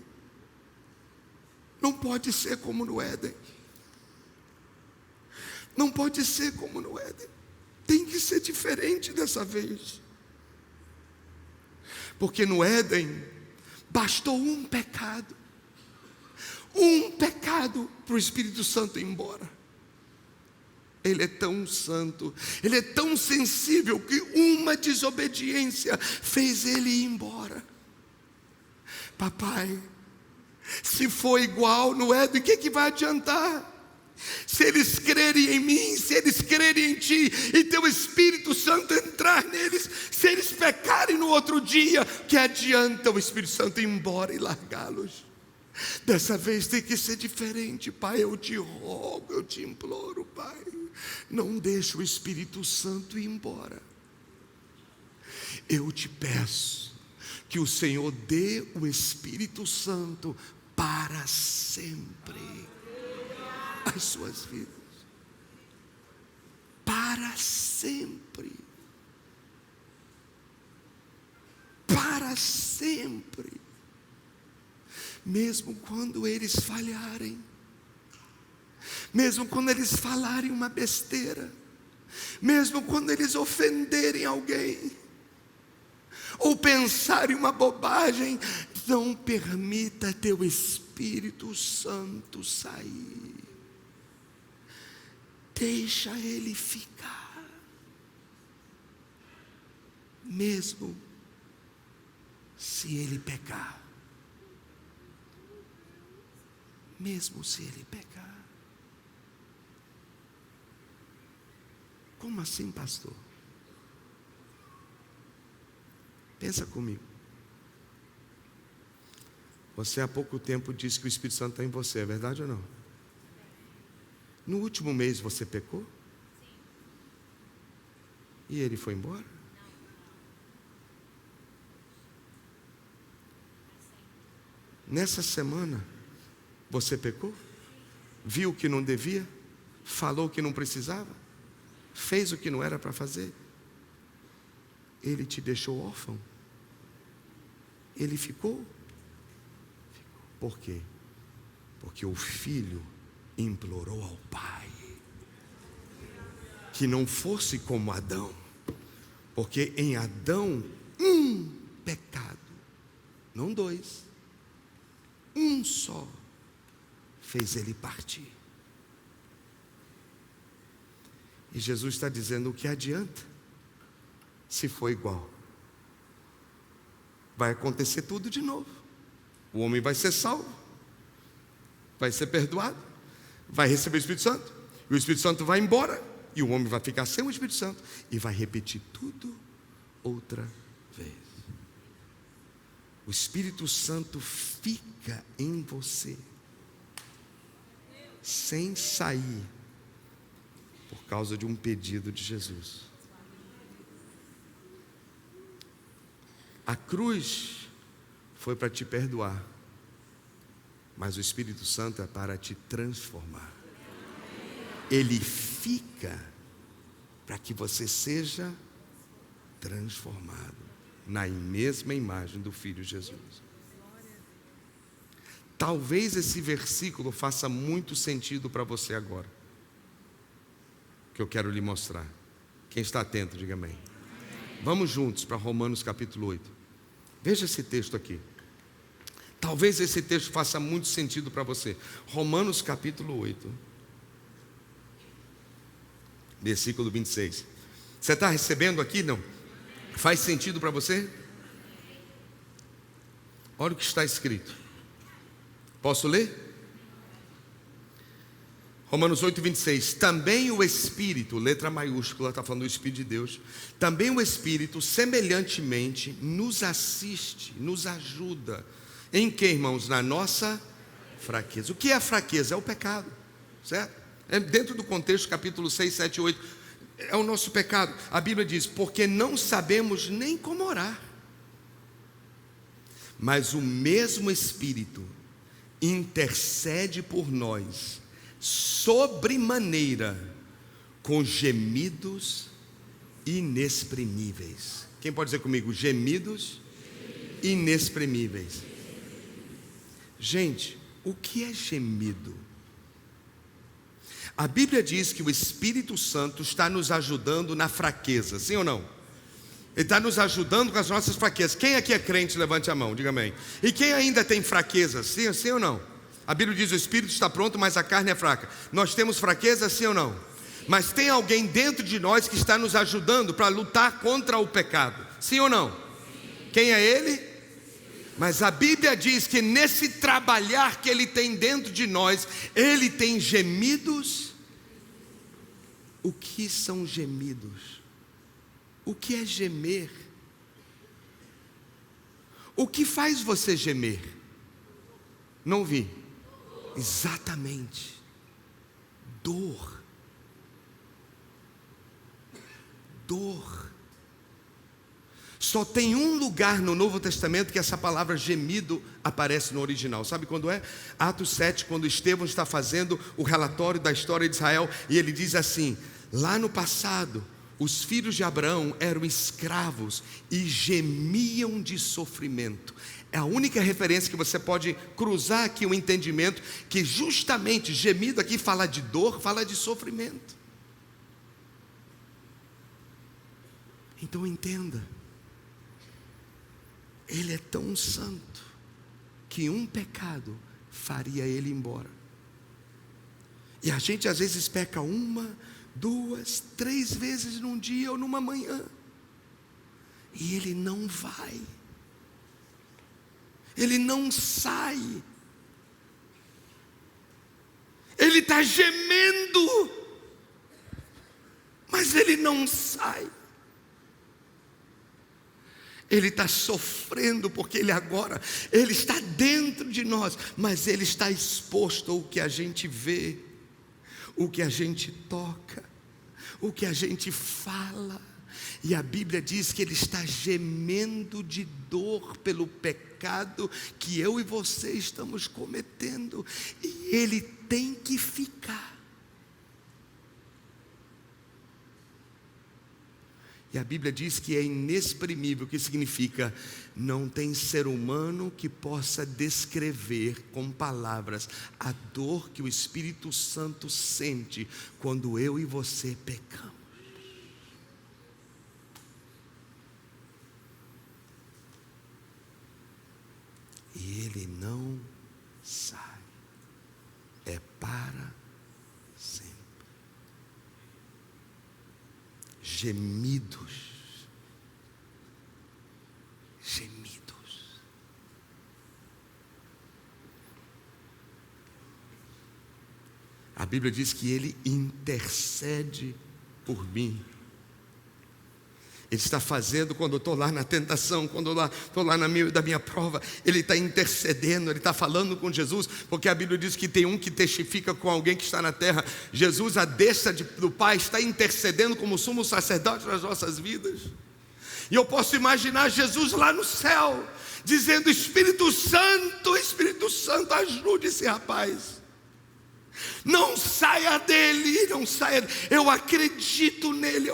não pode ser como no Éden. Não pode ser como no Éden. Tem que ser diferente dessa vez. Porque no Éden bastou um pecado para o Espírito Santo ir embora. Ele é tão santo, ele é tão sensível, que uma desobediência fez ele ir embora. Papai, se for igual no Éden, o que vai adiantar? Se eles crerem em mim, se eles crerem em ti, e teu Espírito Santo entrar neles, se eles pecarem no outro dia, que adianta o Espírito Santo ir embora e largá-los? Dessa vez tem que ser diferente, Pai. Eu te rogo, eu te imploro, Pai, não deixe o Espírito Santo ir embora. Eu te peço que o Senhor dê o Espírito Santo para sempre às suas vidas, para sempre, para sempre. Mesmo quando eles falharem, mesmo quando eles falarem uma besteira, mesmo quando eles ofenderem alguém, ou pensar em uma bobagem, não permita teu Espírito Santo sair. Deixa ele ficar, mesmo se ele pecar. Mesmo se ele pecar. Como assim, pastor? Pensa comigo. Você há pouco tempo disse que o Espírito Santo está em você, é verdade ou não? No último mês você pecou? E ele foi embora? Nessa semana, você pecou? Viu o que não devia? Falou o que não precisava? Fez o que não era para fazer? Ele te deixou órfão? Ele ficou? Por quê? Porque o filho implorou ao pai que não fosse como Adão, porque em Adão pecado, não dois, um só fez ele partir. E Jesus está dizendo: o que adianta se for igual? Vai acontecer tudo de novo. O homem vai ser salvo, vai ser perdoado, vai receber o Espírito Santo, e o Espírito Santo vai embora, e o homem vai ficar sem o Espírito Santo, e vai repetir tudo outra vez. O Espírito Santo fica em você, sem sair, por causa de um pedido de Jesus. A cruz foi para te perdoar, mas o Espírito Santo é para te transformar. Ele fica para que você seja transformado na mesma imagem do Filho Jesus. Talvez esse versículo faça muito sentido para você agora, que eu quero lhe mostrar. Quem está atento, diga amém. Vamos juntos para Romanos capítulo 8. Veja esse texto aqui. Talvez esse texto faça muito sentido para você. Romanos capítulo 8, versículo 26. Você está recebendo aqui? Não? Faz sentido para você? Olha o que está escrito. Posso ler? Romanos 8, 26. Também o Espírito, letra maiúscula, está falando do Espírito de Deus. Também o Espírito, semelhantemente, nos assiste, nos ajuda. Em que, irmãos? Na nossa fraqueza. O que é a fraqueza? É o pecado, certo? É dentro do contexto, capítulo 6, 7, 8. É o nosso pecado. A Bíblia diz: porque não sabemos nem como orar. Mas o mesmo Espírito intercede por nós sobremaneira, com gemidos inexprimíveis. Quem pode dizer comigo? Gemidos inexprimíveis. Gente, o que é gemido? A Bíblia diz que o Espírito Santo está nos ajudando na fraqueza, sim ou não? Ele está nos ajudando com as nossas fraquezas. Quem aqui é crente, levante a mão, diga amém. E quem ainda tem fraqueza, sim ou não? A Bíblia diz: o Espírito está pronto, mas a carne é fraca. Nós temos fraqueza, sim ou não? Mas tem alguém dentro de nós que está nos ajudando para lutar contra o pecado, sim ou não? Quem é ele? Mas a Bíblia diz que nesse trabalhar que ele tem dentro de nós, ele tem gemidos. O que são gemidos? O que é gemer? O que faz você gemer? Não vi. Exatamente. Dor. Dor. Só tem um lugar no Novo Testamento que essa palavra gemido aparece no original. Sabe quando é? Atos 7, quando Estevão está fazendo o relatório da história de Israel, e ele diz assim: lá no passado, os filhos de Abraão eram escravos e gemiam de sofrimento. É a única referência que você pode cruzar aqui o entendimento, que justamente gemido aqui fala de dor, fala de sofrimento. Então entenda, Ele é tão santo que um pecado faria ele embora. E a gente às vezes peca 1, 2, 3 vezes num dia ou numa manhã, e ele não vai, ele não sai, ele está gemendo, mas ele não sai. Ele está sofrendo porque ele está dentro de nós, mas ele está exposto ao que a gente vê, o que a gente toca, o que a gente fala. E a Bíblia diz que ele está gemendo de dor pelo pecado que eu e você estamos cometendo, e ele tem que ficar. E a Bíblia diz que é inexprimível, que significa não tem ser humano que possa descrever com palavras a dor que o Espírito Santo sente quando eu e você pecamos. E ele não sai, é para sempre. Gemidos. A Bíblia diz que ele intercede por mim. Ele está fazendo quando eu estou lá na tentação, quando eu estou lá na minha prova, ele está intercedendo, ele está falando com Jesus, porque a Bíblia diz que tem um que testifica com alguém que está na terra. Jesus, à destra do Pai, está intercedendo como sumo sacerdote nas nossas vidas. E eu posso imaginar Jesus lá no céu, dizendo: Espírito Santo, ajude esse rapaz. Não saia dele, não saia. Eu acredito nele.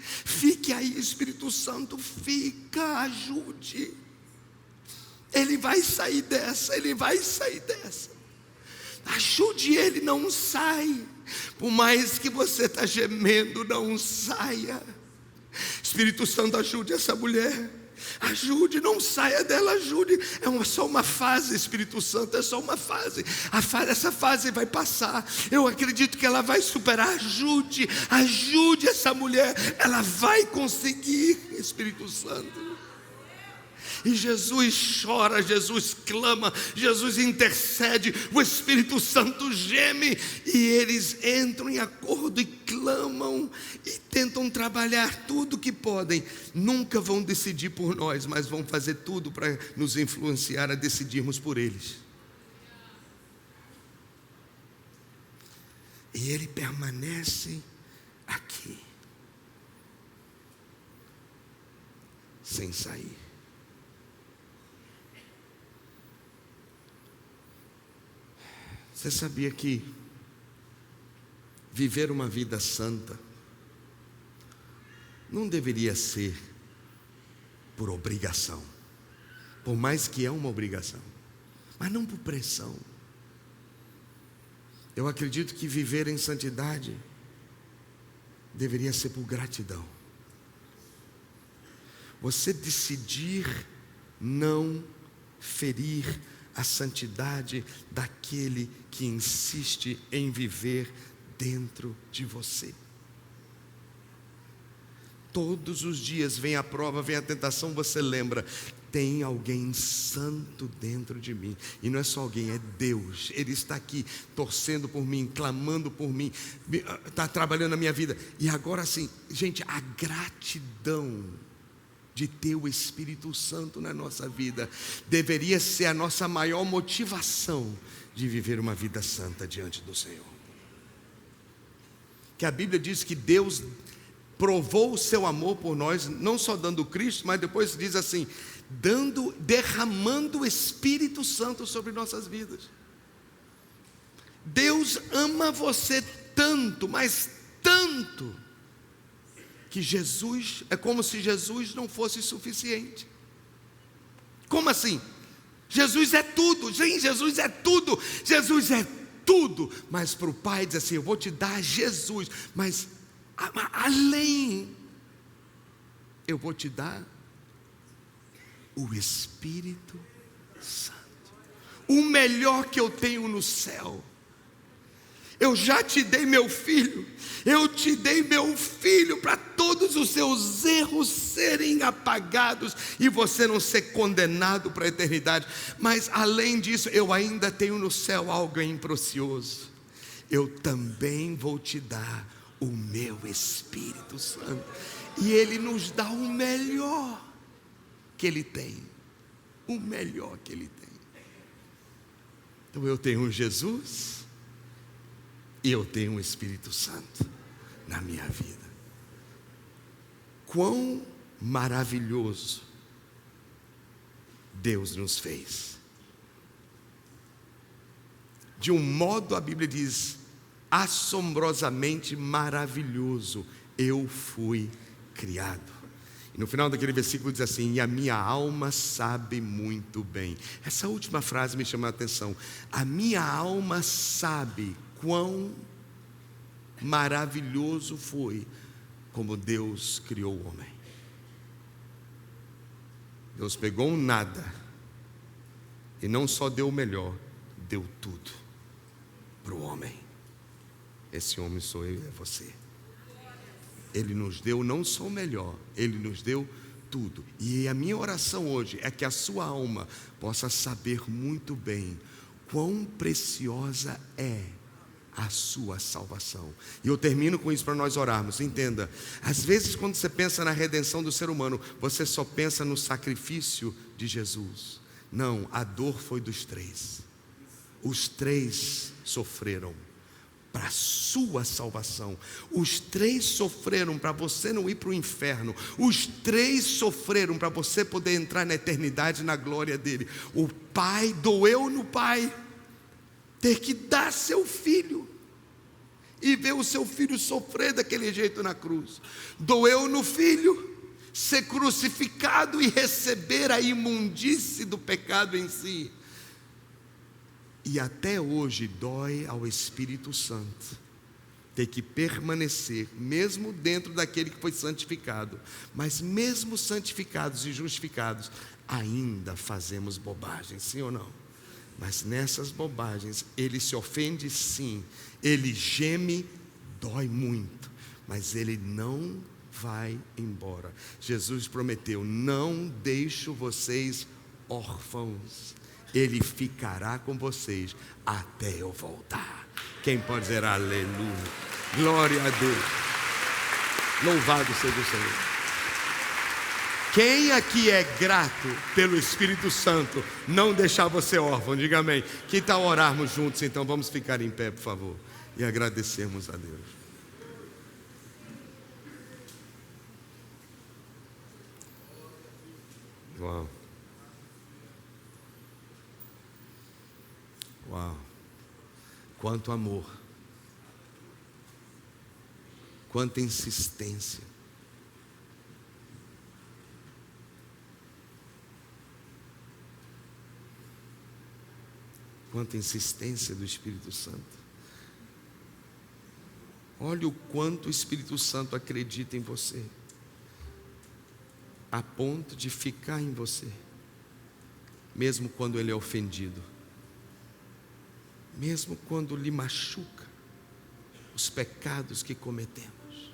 Fique aí, Espírito Santo, fica, ajude. Ele vai sair dessa. Ajude ele, não sai. Por mais que você está gemendo, não saia. Espírito Santo, ajude essa mulher. Ajude, não saia dela, ajude. É só uma fase, Espírito Santo, é só uma fase. Essa fase vai passar. Eu acredito que ela vai superar. Ajude essa mulher. Ela vai conseguir, Espírito Santo. E Jesus chora, Jesus clama, Jesus intercede, o Espírito Santo geme, e eles entram em acordo e clamam e tentam trabalhar tudo que podem. Nunca vão decidir por nós, mas vão fazer tudo para nos influenciar a decidirmos por eles. E ele permanece aqui, sem sair. Você sabia que viver uma vida santa não deveria ser por obrigação, por mais que é uma obrigação, mas não por pressão. Eu acredito que viver em santidade deveria ser por gratidão. Você decidir não ferir a santidade daquele que insiste em viver dentro de você. Todos os dias vem a prova, vem a tentação, você lembra: tem alguém santo dentro de mim. E não é só alguém, é Deus. Ele está aqui torcendo por mim, clamando por mim, está trabalhando na minha vida. E agora sim, gente, a gratidão de ter o Espírito Santo na nossa vida deveria ser a nossa maior motivação de viver uma vida santa diante do Senhor. Que a Bíblia diz que Deus provou o seu amor por nós, não só dando Cristo, mas depois diz assim, derramando o Espírito Santo sobre nossas vidas. Deus ama você tanto, mas tanto, que Jesus, é como se Jesus não fosse suficiente. Como assim? Jesus é tudo, gente, Jesus é tudo, mas para o Pai diz assim: eu vou te dar Jesus, mas além, eu vou te dar o Espírito Santo. O melhor que eu tenho no céu. Eu já te dei meu filho. Eu te dei meu filho para todos os seus erros serem apagados e você não ser condenado para a eternidade. Mas além disso, eu ainda tenho no céu algo precioso. Eu também vou te dar o meu Espírito Santo. E Ele nos dá o melhor que Ele tem. O melhor que Ele tem. Então eu tenho um Jesus e eu tenho um Espírito Santo na minha vida. Quão maravilhoso Deus nos fez. De um modo, a Bíblia diz, assombrosamente maravilhoso eu fui criado. E no final daquele versículo diz assim: e a minha alma sabe muito bem. Essa última frase me chama a atenção. A minha alma sabe quão maravilhoso foi como Deus criou o homem. Deus pegou um nada e não só deu o melhor, deu tudo para o homem. Esse homem sou eu e é você. Ele nos deu não só o melhor, Ele nos deu tudo. E a minha oração hoje é que a sua alma possa saber muito bem quão preciosa é a sua salvação. E eu termino com isso para nós orarmos. Entenda, às vezes quando você pensa na redenção do ser humano, você só pensa no sacrifício de Jesus. Não, a dor foi dos três. Os três sofreram para a sua salvação. Os três sofreram para você não ir para o inferno. Os três sofreram para você poder entrar na eternidade, na glória dele. O Pai, doeu no Pai ter que dar seu filho e ver o seu filho sofrer daquele jeito na cruz. Doeu no Filho ser crucificado e receber a imundície do pecado em si. E até hoje dói ao Espírito Santo ter que permanecer, mesmo dentro daquele que foi santificado. Mas mesmo santificados e justificados, ainda fazemos bobagens, sim ou não? Mas nessas bobagens, ele se ofende sim, ele geme, dói muito, mas ele não vai embora. Jesus prometeu: não deixo vocês órfãos. Ele ficará com vocês até eu voltar. Quem pode dizer aleluia? Glória a Deus. Louvado seja o Senhor. Quem aqui é grato pelo Espírito Santo não deixar você órfão? Diga amém. Que tal orarmos juntos? Então vamos ficar em pé, por favor, e agradecermos a Deus. Uau. Uau, quanto amor, quanta insistência, quanta insistência do Espírito Santo. Olha o quanto o Espírito Santo acredita em você, a ponto de ficar em você, mesmo quando ele é ofendido. Mesmo quando lhe machuca os pecados que cometemos,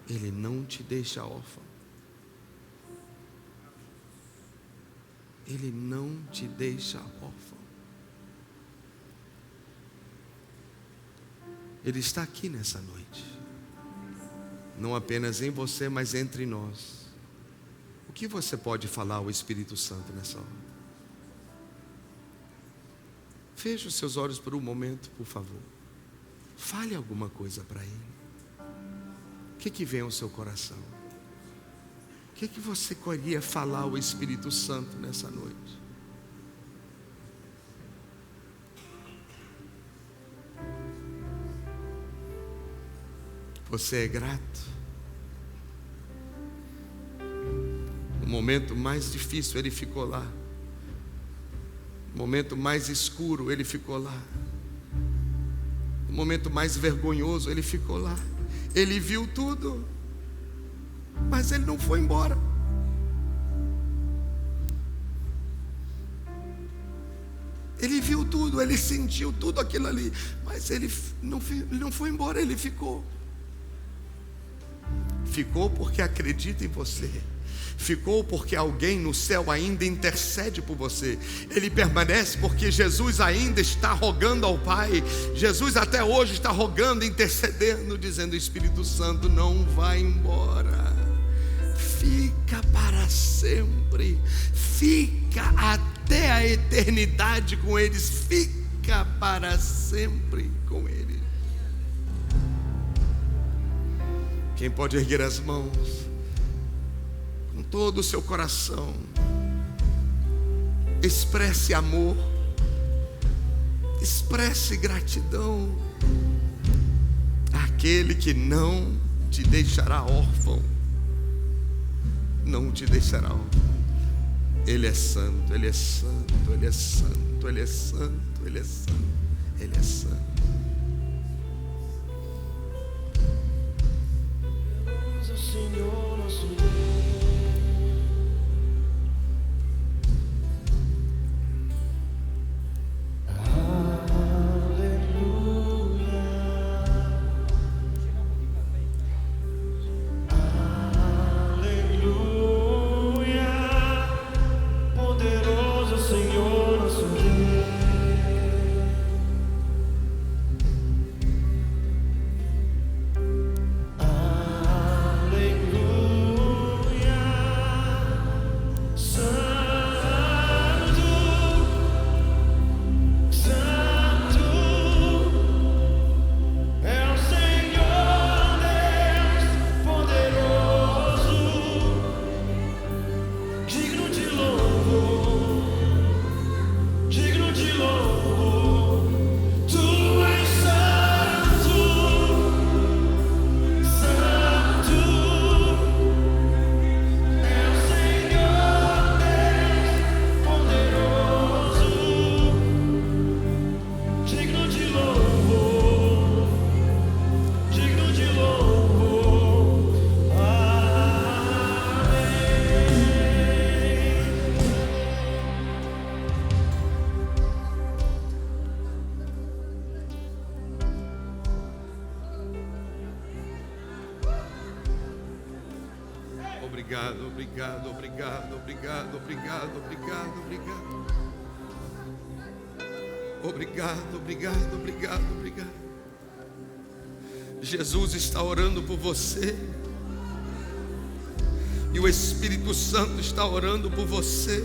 Ele não te deixa órfão. Ele não te deixa órfão. Ele está aqui nessa noite, não apenas em você, mas entre nós. O que você pode falar ao Espírito Santo nessa hora? Feche os seus olhos por um momento, por favor. Fale alguma coisa para Ele. O que vem ao seu coração? O que você queria falar ao Espírito Santo nessa noite? Você é grato? No momento mais difícil Ele ficou lá. No momento mais escuro, Ele ficou lá. No momento mais vergonhoso, Ele ficou lá. Ele viu tudo, mas Ele não foi embora. Ele viu tudo, ele sentiu tudo aquilo ali, mas ele não foi embora, ele ficou. Ficou porque acredita em você. Ficou porque alguém no céu ainda intercede por você. Ele permanece porque Jesus ainda está rogando ao Pai. Jesus até hoje está rogando, intercedendo, dizendo: Espírito Santo, não vai embora, fica para sempre, fica até a eternidade com eles, fica para sempre com eles. Quem pode erguer as mãos com todo o seu coração, expresse amor, expresse gratidão àquele que não te deixará órfão, não te deixará órfão. Ele é santo, Ele é santo, Ele é santo, Ele é santo, Ele é santo, Ele é santo. Senhor nosso Deus, aleluia, aleluia, poderoso Senhor nosso Deus, Obrigado, obrigado, obrigado, obrigado, obrigado, obrigado, obrigado. Obrigado, obrigado, obrigado, obrigado. Jesus está orando por você. E o Espírito Santo está orando por você.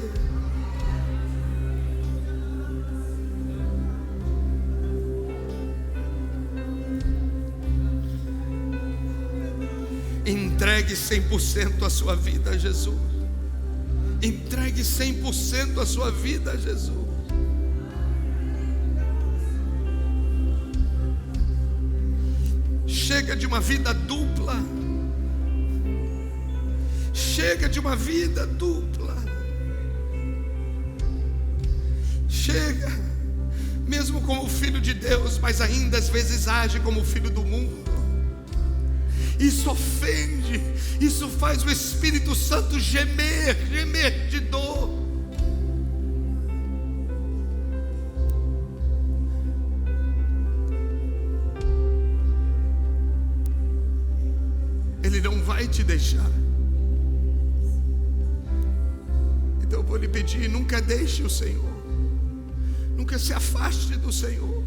Entregue 100% a sua vida a Jesus. Entregue 100% a sua vida a Jesus. Chega de uma vida dupla. Chega de uma vida dupla. Chega, mesmo como filho de Deus, mas ainda às vezes age como filho do mundo. Isso ofende, isso faz o Espírito Santo gemer, gemer de dor. Ele não vai te deixar. Então eu vou lhe pedir: nunca deixe o Senhor, nunca se afaste do Senhor.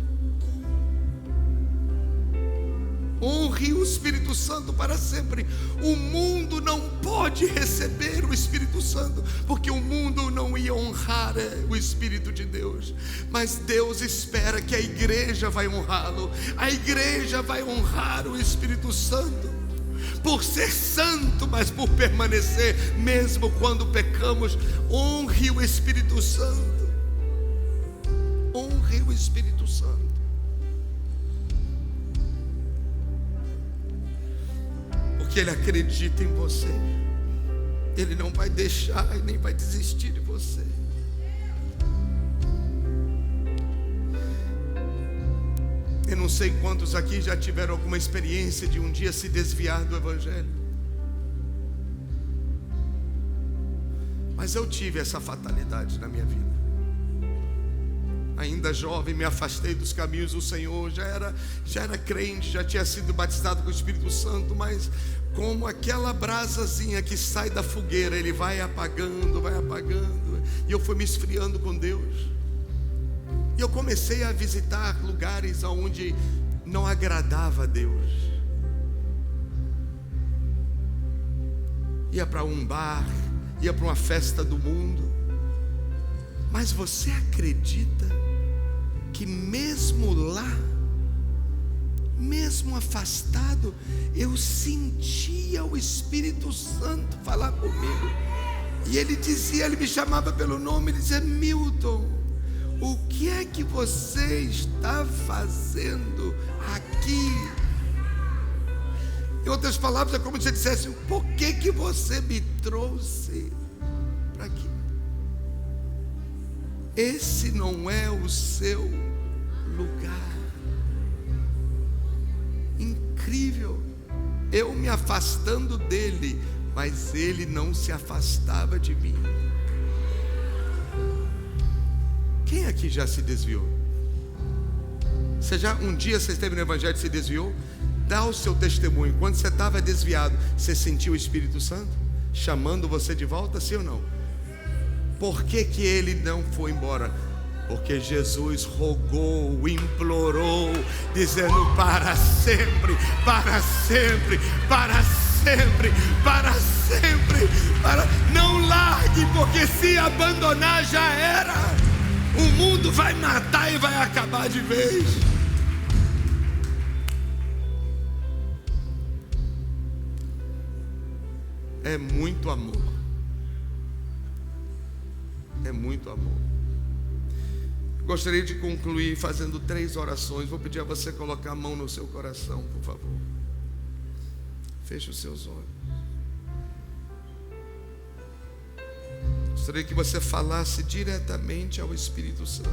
Honre o Espírito Santo para sempre. O mundo não pode receber o Espírito Santo, porque o mundo não ia honrar o Espírito de Deus. Mas Deus espera que a igreja vai honrá-lo. A igreja vai honrar o Espírito Santo, por ser santo, mas por permanecer, mesmo quando pecamos. Honre o Espírito Santo. Honre o Espírito Santo. Que Ele acredita em você. Ele não vai deixar e nem vai desistir de você. Eu não sei quantos aqui já tiveram alguma experiência de um dia se desviar do Evangelho, mas eu tive essa fatalidade na minha vida. Ainda jovem, me afastei dos caminhos do Senhor. Já era crente, já tinha sido batizado com o Espírito Santo, mas como aquela brasazinha que sai da fogueira, ele vai apagando, e eu fui me esfriando com Deus. E eu comecei a visitar lugares onde não agradava a Deus. Ia para um bar, ia para uma festa do mundo. Mas você acredita que mesmo lá, mesmo afastado, eu sentia o Espírito Santo falar comigo? E ele me chamava pelo nome, ele dizia: Milton, o que é que você está fazendo aqui? Em outras palavras, é como se ele dissesse: por que você me trouxe para aqui? Esse não é o seu lugar. Incrível. Eu me afastando dele, mas ele não se afastava de mim. Quem aqui já se desviou? Um dia você esteve no Evangelho e se desviou? Dá o seu testemunho. Quando você estava desviado, você sentiu o Espírito Santo chamando você de volta, sim ou não? Por que ele não foi embora? Porque Jesus rogou, implorou, dizendo: para sempre, para sempre, para sempre, para sempre, não largue, porque se abandonar já era. O mundo vai matar e vai acabar de vez. É muito amor. É muito amor. Gostaria de concluir fazendo 3 orações. Vou pedir a você colocar a mão no seu coração, por favor. Feche os seus olhos. Gostaria que você falasse diretamente ao Espírito Santo.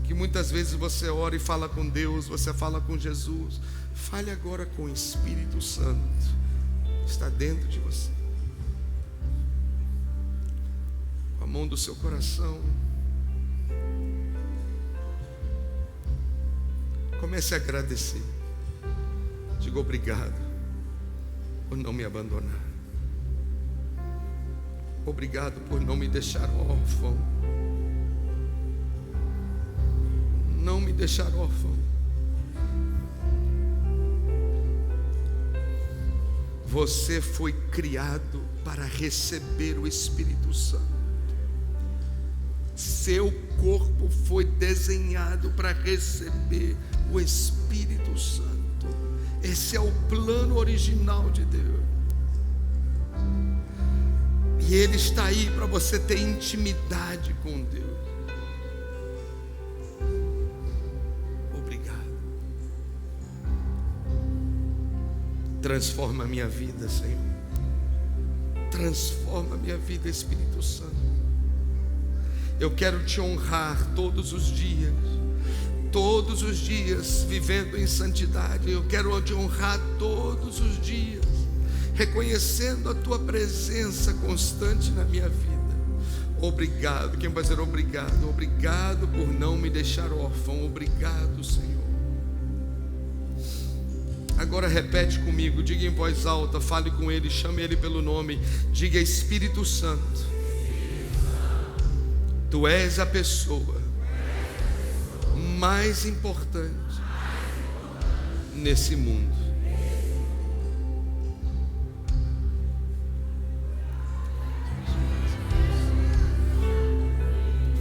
Que muitas vezes você ora e fala com Deus, você fala com Jesus. Fale agora com o Espírito Santo. Está dentro de você. Com a mão do seu coração. Comece a agradecer. Diga: obrigado por não me abandonar. Obrigado por não me deixar órfão. Não me deixar órfão. Você foi criado para receber o Espírito Santo. Seu corpo foi desenhado para receber o Espírito Santo. Esse é o plano original de Deus. E Ele está aí para você ter intimidade com Deus. Obrigado. Transforma a minha vida, Senhor. Transforma a minha vida, Espírito Santo. Eu quero te honrar todos os dias vivendo em santidade. Eu quero te honrar todos os dias, reconhecendo a tua presença constante na minha vida. Obrigado. Quem vai dizer obrigado? Obrigado por não me deixar órfão. Obrigado, Senhor. Agora repete comigo, diga em voz alta, fale com Ele, chame Ele pelo nome. Diga: Espírito Santo, Tu és a pessoa mais importante nesse mundo.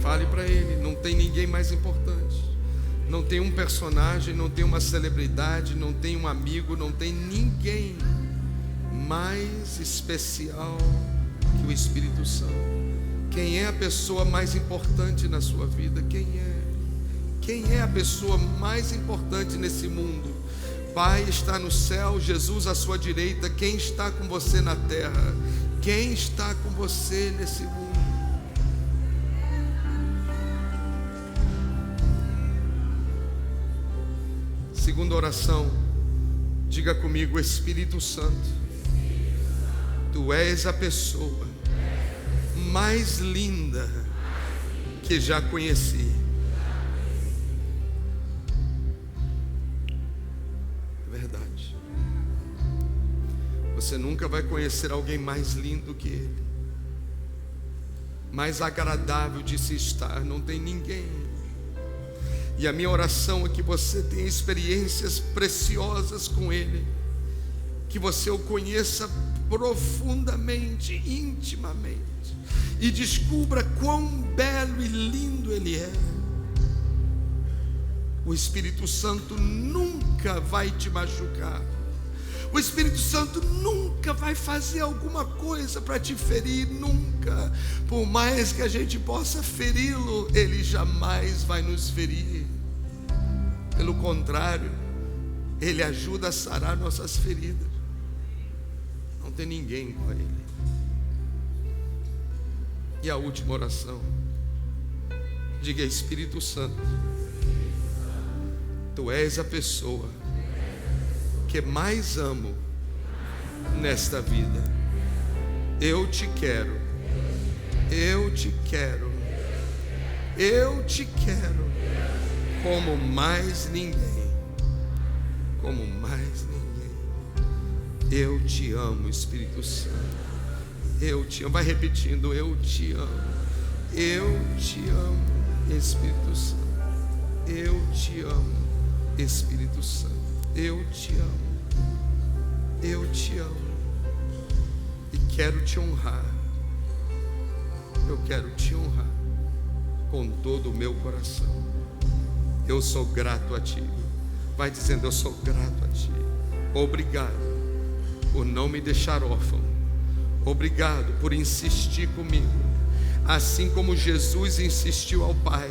Fale para Ele, não tem ninguém mais importante. Não tem um personagem, não tem uma celebridade, não tem um amigo, não tem ninguém mais especial que o Espírito Santo. Quem é a pessoa mais importante na sua vida? Quem é? Quem é a pessoa mais importante nesse mundo? Pai está no céu, Jesus à sua direita. Quem está com você na terra? Quem está com você nesse mundo? Segunda oração, diga comigo: Espírito Santo, Tu és a pessoa mais linda que já conheci. É verdade. Você nunca vai conhecer alguém mais lindo que ele, mais agradável de se estar. Não tem ninguém. E a minha oração é que você tenha experiências preciosas com ele, que você o conheça profundamente, intimamente, e descubra quão belo e lindo ele é. O Espírito Santo nunca vai te machucar. O Espírito Santo nunca vai fazer alguma coisa para te ferir, nunca. Por mais que a gente possa feri-lo, ele jamais vai nos ferir. Pelo contrário, ele ajuda a sarar nossas feridas. Não tem ninguém com ele. E a última oração, diga: Espírito Santo, tu és a pessoa que mais amo nesta vida. Eu te quero, eu te quero, eu te quero como mais ninguém, como mais ninguém. Eu te amo, Espírito Santo. Eu te amo. Vai repetindo: eu te amo, eu te amo, Espírito Santo. Eu te amo, Espírito Santo. Eu te amo, eu te amo, e quero te honrar. Eu quero te honrar com todo o meu coração. Eu sou grato a ti. Vai dizendo: eu sou grato a ti. Obrigado por não me deixar órfão. Obrigado por insistir comigo. Assim como Jesus insistiu ao Pai,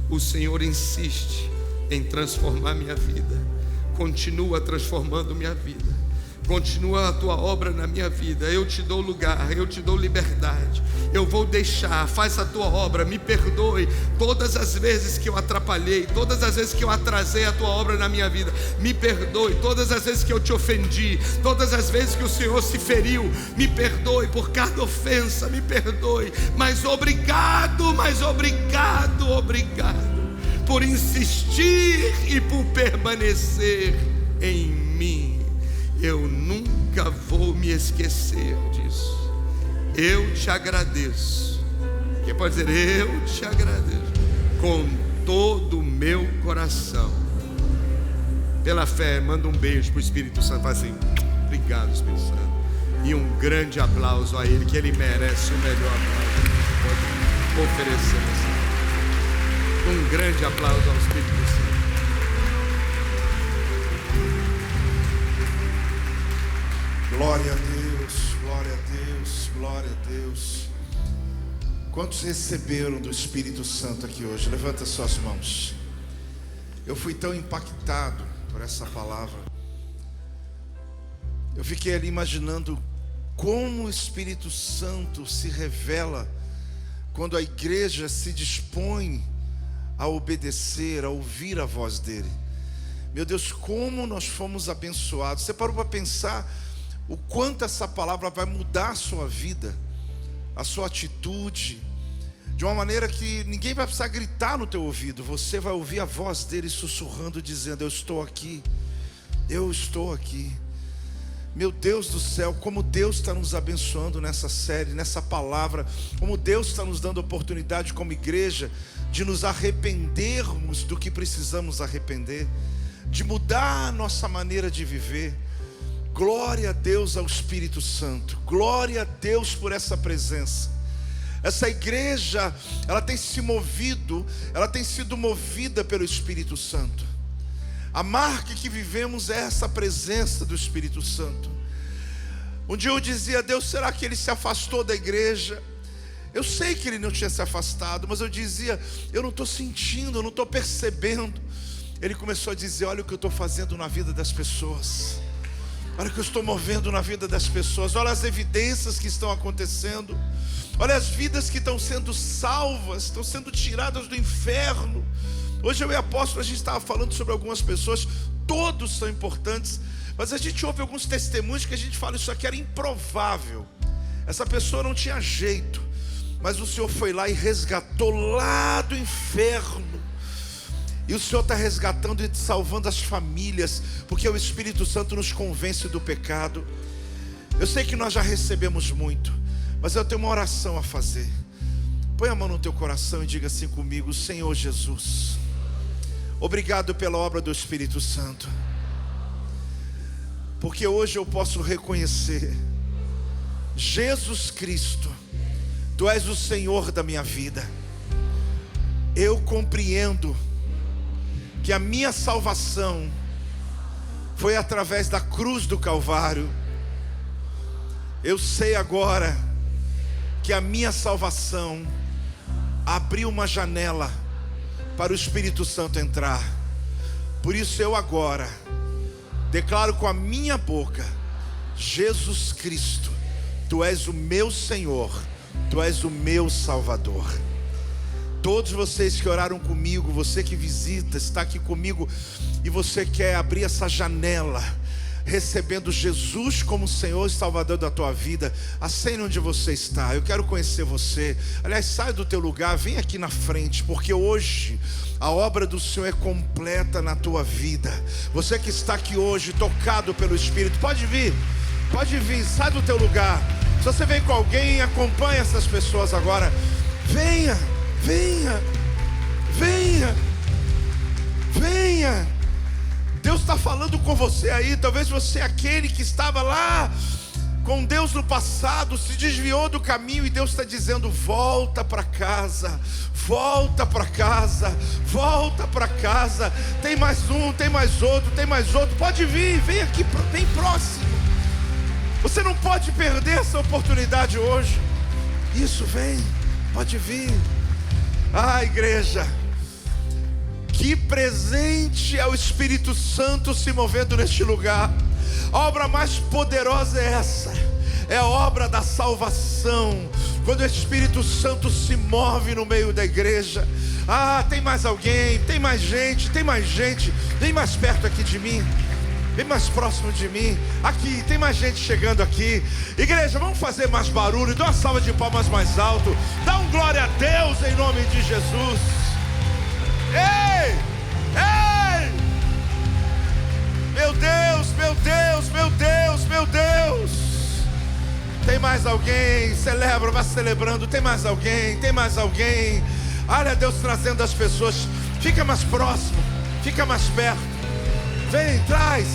o Senhor insiste em transformar minha vida. Continua transformando minha vida. Continua a tua obra na minha vida. Eu te dou lugar, eu te dou liberdade. Eu vou deixar, faz a tua obra. Me perdoe todas as vezes que eu atrapalhei, todas as vezes que eu atrasei a tua obra na minha vida. Me perdoe todas as vezes que eu te ofendi, todas as vezes que o Senhor se feriu. Me perdoe por cada ofensa, me perdoe. Mas obrigado, obrigado por insistir e por permanecer em mim. Eu nunca vou me esquecer disso. Eu te agradeço. Quem pode dizer: eu te agradeço com todo o meu coração? Pela fé, manda um beijo para o Espírito Santo. Faz assim: obrigado, Espírito Santo. E um grande aplauso a ele, que ele merece o melhor aplauso que pode oferecer. Um grande aplauso ao Espírito Santo. Glória a Deus, glória a Deus, glória a Deus. Quantos receberam do Espírito Santo aqui hoje? Levanta suas mãos. Eu fui tão impactado por essa palavra. Eu fiquei ali imaginando como o Espírito Santo se revela quando a igreja se dispõe a obedecer, a ouvir a voz dele. Meu Deus, como nós fomos abençoados. Você parou para pensar o quanto essa palavra vai mudar a sua vida, a sua atitude, de uma maneira que ninguém vai precisar gritar no teu ouvido. Você vai ouvir a voz dele sussurrando, dizendo: eu estou aqui, eu estou aqui. Meu Deus do céu, como Deus está nos abençoando nessa série, nessa palavra. Como Deus está nos dando oportunidade como igreja de nos arrependermos do que precisamos arrepender, de mudar a nossa maneira de viver. Glória a Deus ao Espírito Santo. Glória a Deus por essa presença. Essa igreja, ela tem se movido, ela tem sido movida pelo Espírito Santo. A marca que vivemos é essa presença do Espírito Santo. Um dia eu dizia: Deus, será que ele se afastou da igreja? Eu sei que ele não tinha se afastado, mas eu dizia: eu não estou sentindo, eu não estou percebendo. Ele começou a dizer: olha o que eu estou fazendo na vida das pessoas, olha o que eu estou movendo na vida das pessoas, olha as evidências que estão acontecendo, olha as vidas que estão sendo salvas, estão sendo tiradas do inferno. Hoje eu e o apóstolo, a gente estava falando sobre algumas pessoas. Todos são importantes, mas a gente ouve alguns testemunhos que a gente fala: isso aqui era improvável, essa pessoa não tinha jeito. mas o Senhor foi lá e resgatou lá do inferno. E o Senhor está resgatando e salvando as famílias, porque o Espírito Santo nos convence do pecado. Eu sei que nós já recebemos muito, mas eu tenho uma oração a fazer. Põe a mão no teu coração e diga assim comigo: Senhor Jesus, obrigado pela obra do Espírito Santo, porque hoje eu posso reconhecer: Jesus Cristo, Tu és o Senhor da minha vida. Eu compreendo que a minha salvação foi através da cruz do Calvário. Eu sei agora que a minha salvação abriu uma janela para o Espírito Santo entrar. Por isso eu agora declaro com a minha boca: Jesus Cristo, Tu és o meu Senhor, Tu és o meu Salvador. Todos vocês que oraram comigo, você que visita, está aqui comigo, e você quer abrir essa janela, recebendo Jesus como Senhor e Salvador da tua vida, acene onde você está. Eu quero conhecer você. Aliás, sai do teu lugar, vem aqui na frente, porque hoje a obra do Senhor é completa na tua vida. Você que está aqui hoje, tocado pelo Espírito, pode vir, sai do teu lugar. Se você vem com alguém, acompanhe essas pessoas agora. Venha. Deus está falando com você aí. Talvez você é aquele que estava lá com Deus no passado, se desviou do caminho, e Deus está dizendo: volta para casa, volta para casa, volta para casa. Tem mais um, tem mais outro, tem mais outro. Pode vir, vem aqui, bem próximo. Você não pode perder essa oportunidade hoje. Isso, vem, pode vir. Ah, igreja, que presente é o Espírito Santo se movendo neste lugar. A obra mais poderosa é essa, é a obra da salvação. Quando o Espírito Santo se move no meio da igreja. Ah, tem mais alguém, tem mais gente. Vem mais perto aqui de mim, vem mais próximo de mim. Aqui, tem mais gente chegando aqui. Igreja, vamos fazer mais barulho. Dá uma salva de palmas mais alto. Dá um glória a Deus em nome de Jesus. Ei! Meu Deus, meu Deus, meu Deus, meu Deus. Tem mais alguém? Celebra, vá celebrando. Tem mais alguém, tem mais alguém. Olha Deus trazendo as pessoas. Fica mais próximo, fica mais perto. Vem, traz.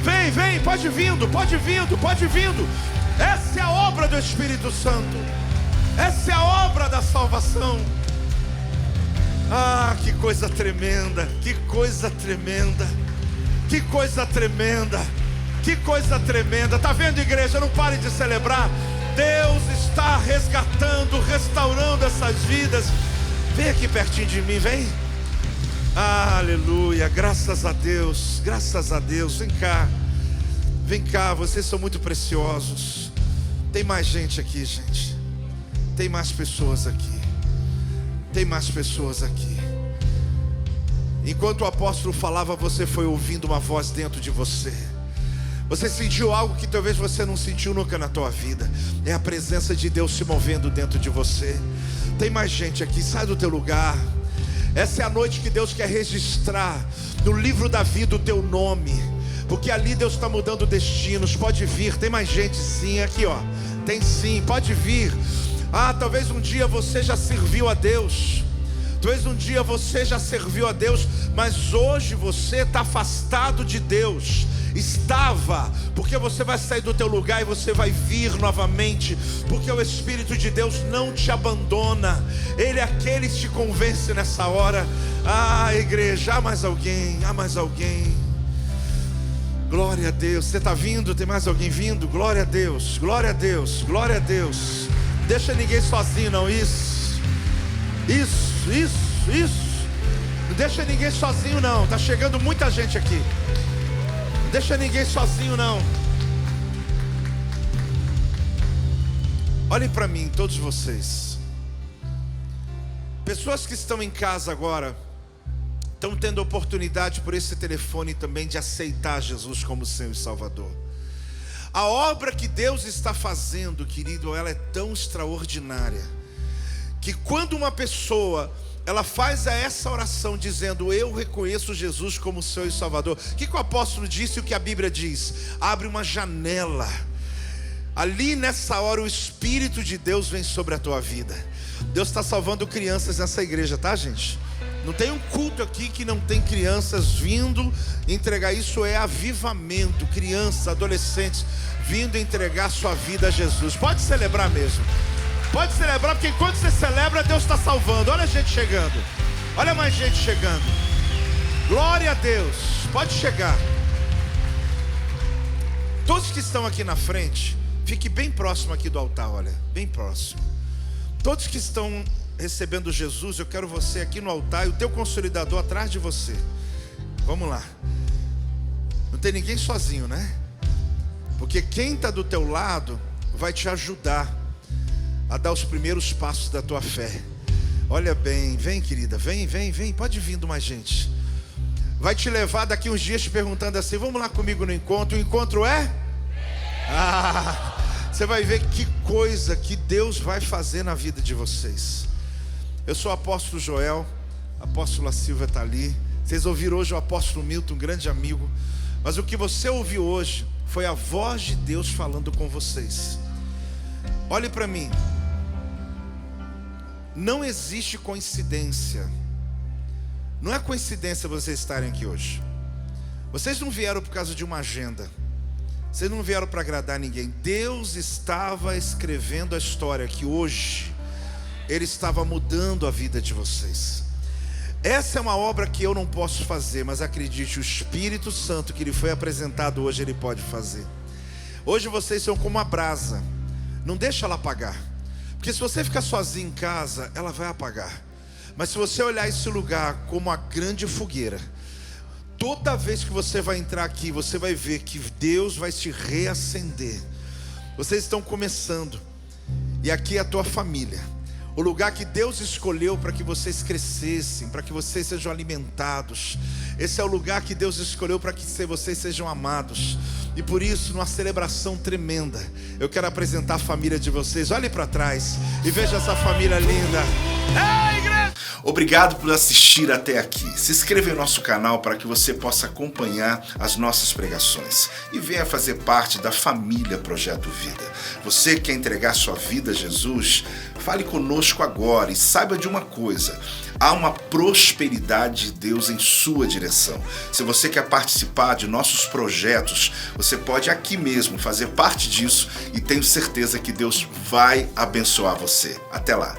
Vem, pode vindo. Essa é a obra do Espírito Santo. Essa é a obra da salvação. Ah, que coisa tremenda, que coisa tremenda, que coisa tremenda, que coisa tremenda. Tá vendo, igreja? Não pare de celebrar. Deus está resgatando, restaurando essas vidas. Vem aqui pertinho de mim, vem. Aleluia, graças a Deus, graças a Deus. Vem cá, vocês são muito preciosos. Tem mais gente aqui, gente. Tem mais pessoas aqui. Tem mais pessoas aqui. Enquanto o apóstolo falava, você foi ouvindo uma voz dentro de você. Você sentiu algo que talvez você não sentiu nunca na tua vida. É a presença de Deus se movendo dentro de você. Tem mais gente aqui, sai do teu lugar. Essa é a noite que Deus quer registrar no livro da vida o teu nome, porque ali Deus está mudando destinos. Pode vir, tem mais gente sim, aqui ó. Tem sim, pode vir. Ah, talvez um dia você já serviu a Deus. Talvez um dia você já serviu a Deus, mas hoje você está afastado de Deus. Estava, porque você vai sair do teu lugar e você vai vir novamente, porque o Espírito de Deus não te abandona. Ele é aquele que te convence nessa hora. Ah, igreja, há mais alguém, há mais alguém. Glória a Deus. Você está vindo? Tem mais alguém vindo? Glória a Deus, glória a Deus, glória a Deus. Deixa ninguém sozinho não, isso. Não deixa ninguém sozinho não, está chegando muita gente aqui. Não deixa ninguém sozinho não. Olhem para mim, todos vocês. Pessoas que estão em casa agora estão tendo oportunidade por esse telefone também de aceitar Jesus como Senhor e Salvador. A obra que Deus está fazendo, querido, ela é tão extraordinária que quando uma pessoa ela faz essa oração dizendo: eu reconheço Jesus como Senhor e Salvador, o que o apóstolo disse e o que a Bíblia diz? Abre uma janela. Ali nessa hora o Espírito de Deus vem sobre a tua vida. Deus está salvando crianças nessa igreja, tá, gente? Não tem um culto aqui que não tem crianças vindo entregar. Isso é avivamento. Crianças, adolescentes vindo entregar sua vida a Jesus. Pode celebrar mesmo. Pode celebrar, porque enquanto você celebra, Deus está salvando. Olha a gente chegando. Olha mais gente chegando. Glória a Deus. Pode chegar. Todos que estão aqui na frente, fique bem próximo aqui do altar, olha. Bem próximo. Todos que estão recebendo Jesus, eu quero você aqui no altar e o teu consolidador atrás de você. Vamos lá. Não tem ninguém sozinho, né? Porque quem está do teu lado vai te ajudar a dar os primeiros passos da tua fé. Olha bem, vem querida, vem, pode vindo mais gente. Vai te levar daqui uns dias te perguntando assim: vamos lá comigo no encontro. O encontro é? Você vai ver que coisa que Deus vai fazer na vida de vocês. Eu sou o apóstolo Joel, a apóstola Silvia está ali. Vocês ouviram hoje o apóstolo Milton, um grande amigo. Mas o que você ouviu hoje foi a voz de Deus falando com vocês. Olhe para mim. Não existe coincidência. Não é coincidência vocês estarem aqui hoje. Vocês não vieram por causa de uma agenda. Vocês não vieram para agradar ninguém. Deus estava escrevendo a história que hoje Ele estava mudando a vida de vocês. Essa é uma obra que eu não posso fazer, mas acredite, o Espírito Santo que lhe foi apresentado hoje, Ele pode fazer. Hoje vocês são como uma brasa. Não deixa ela apagar. Porque se você ficar sozinho em casa, ela vai apagar. Mas se você olhar esse lugar como uma grande fogueira, toda vez que você vai entrar aqui, você vai ver que Deus vai te reacender. Vocês estão começando. E aqui é a tua família. O lugar que Deus escolheu para que vocês crescessem, para que vocês sejam alimentados. Esse é o lugar que Deus escolheu para que vocês sejam amados. E por isso, numa celebração tremenda, eu quero apresentar a família de vocês. Olhe para trás e veja essa família linda. Ei, igreja! Obrigado por assistir até aqui. Se inscreva em nosso canal para que você possa acompanhar as nossas pregações e venha fazer parte da família Projeto Vida. Você quer entregar sua vida a Jesus? Fale conosco agora e saiba de uma coisa: há uma prosperidade de Deus em sua direção. Se você quer participar de nossos projetos, você pode aqui mesmo fazer parte disso e tenho certeza que Deus vai abençoar você. Até lá!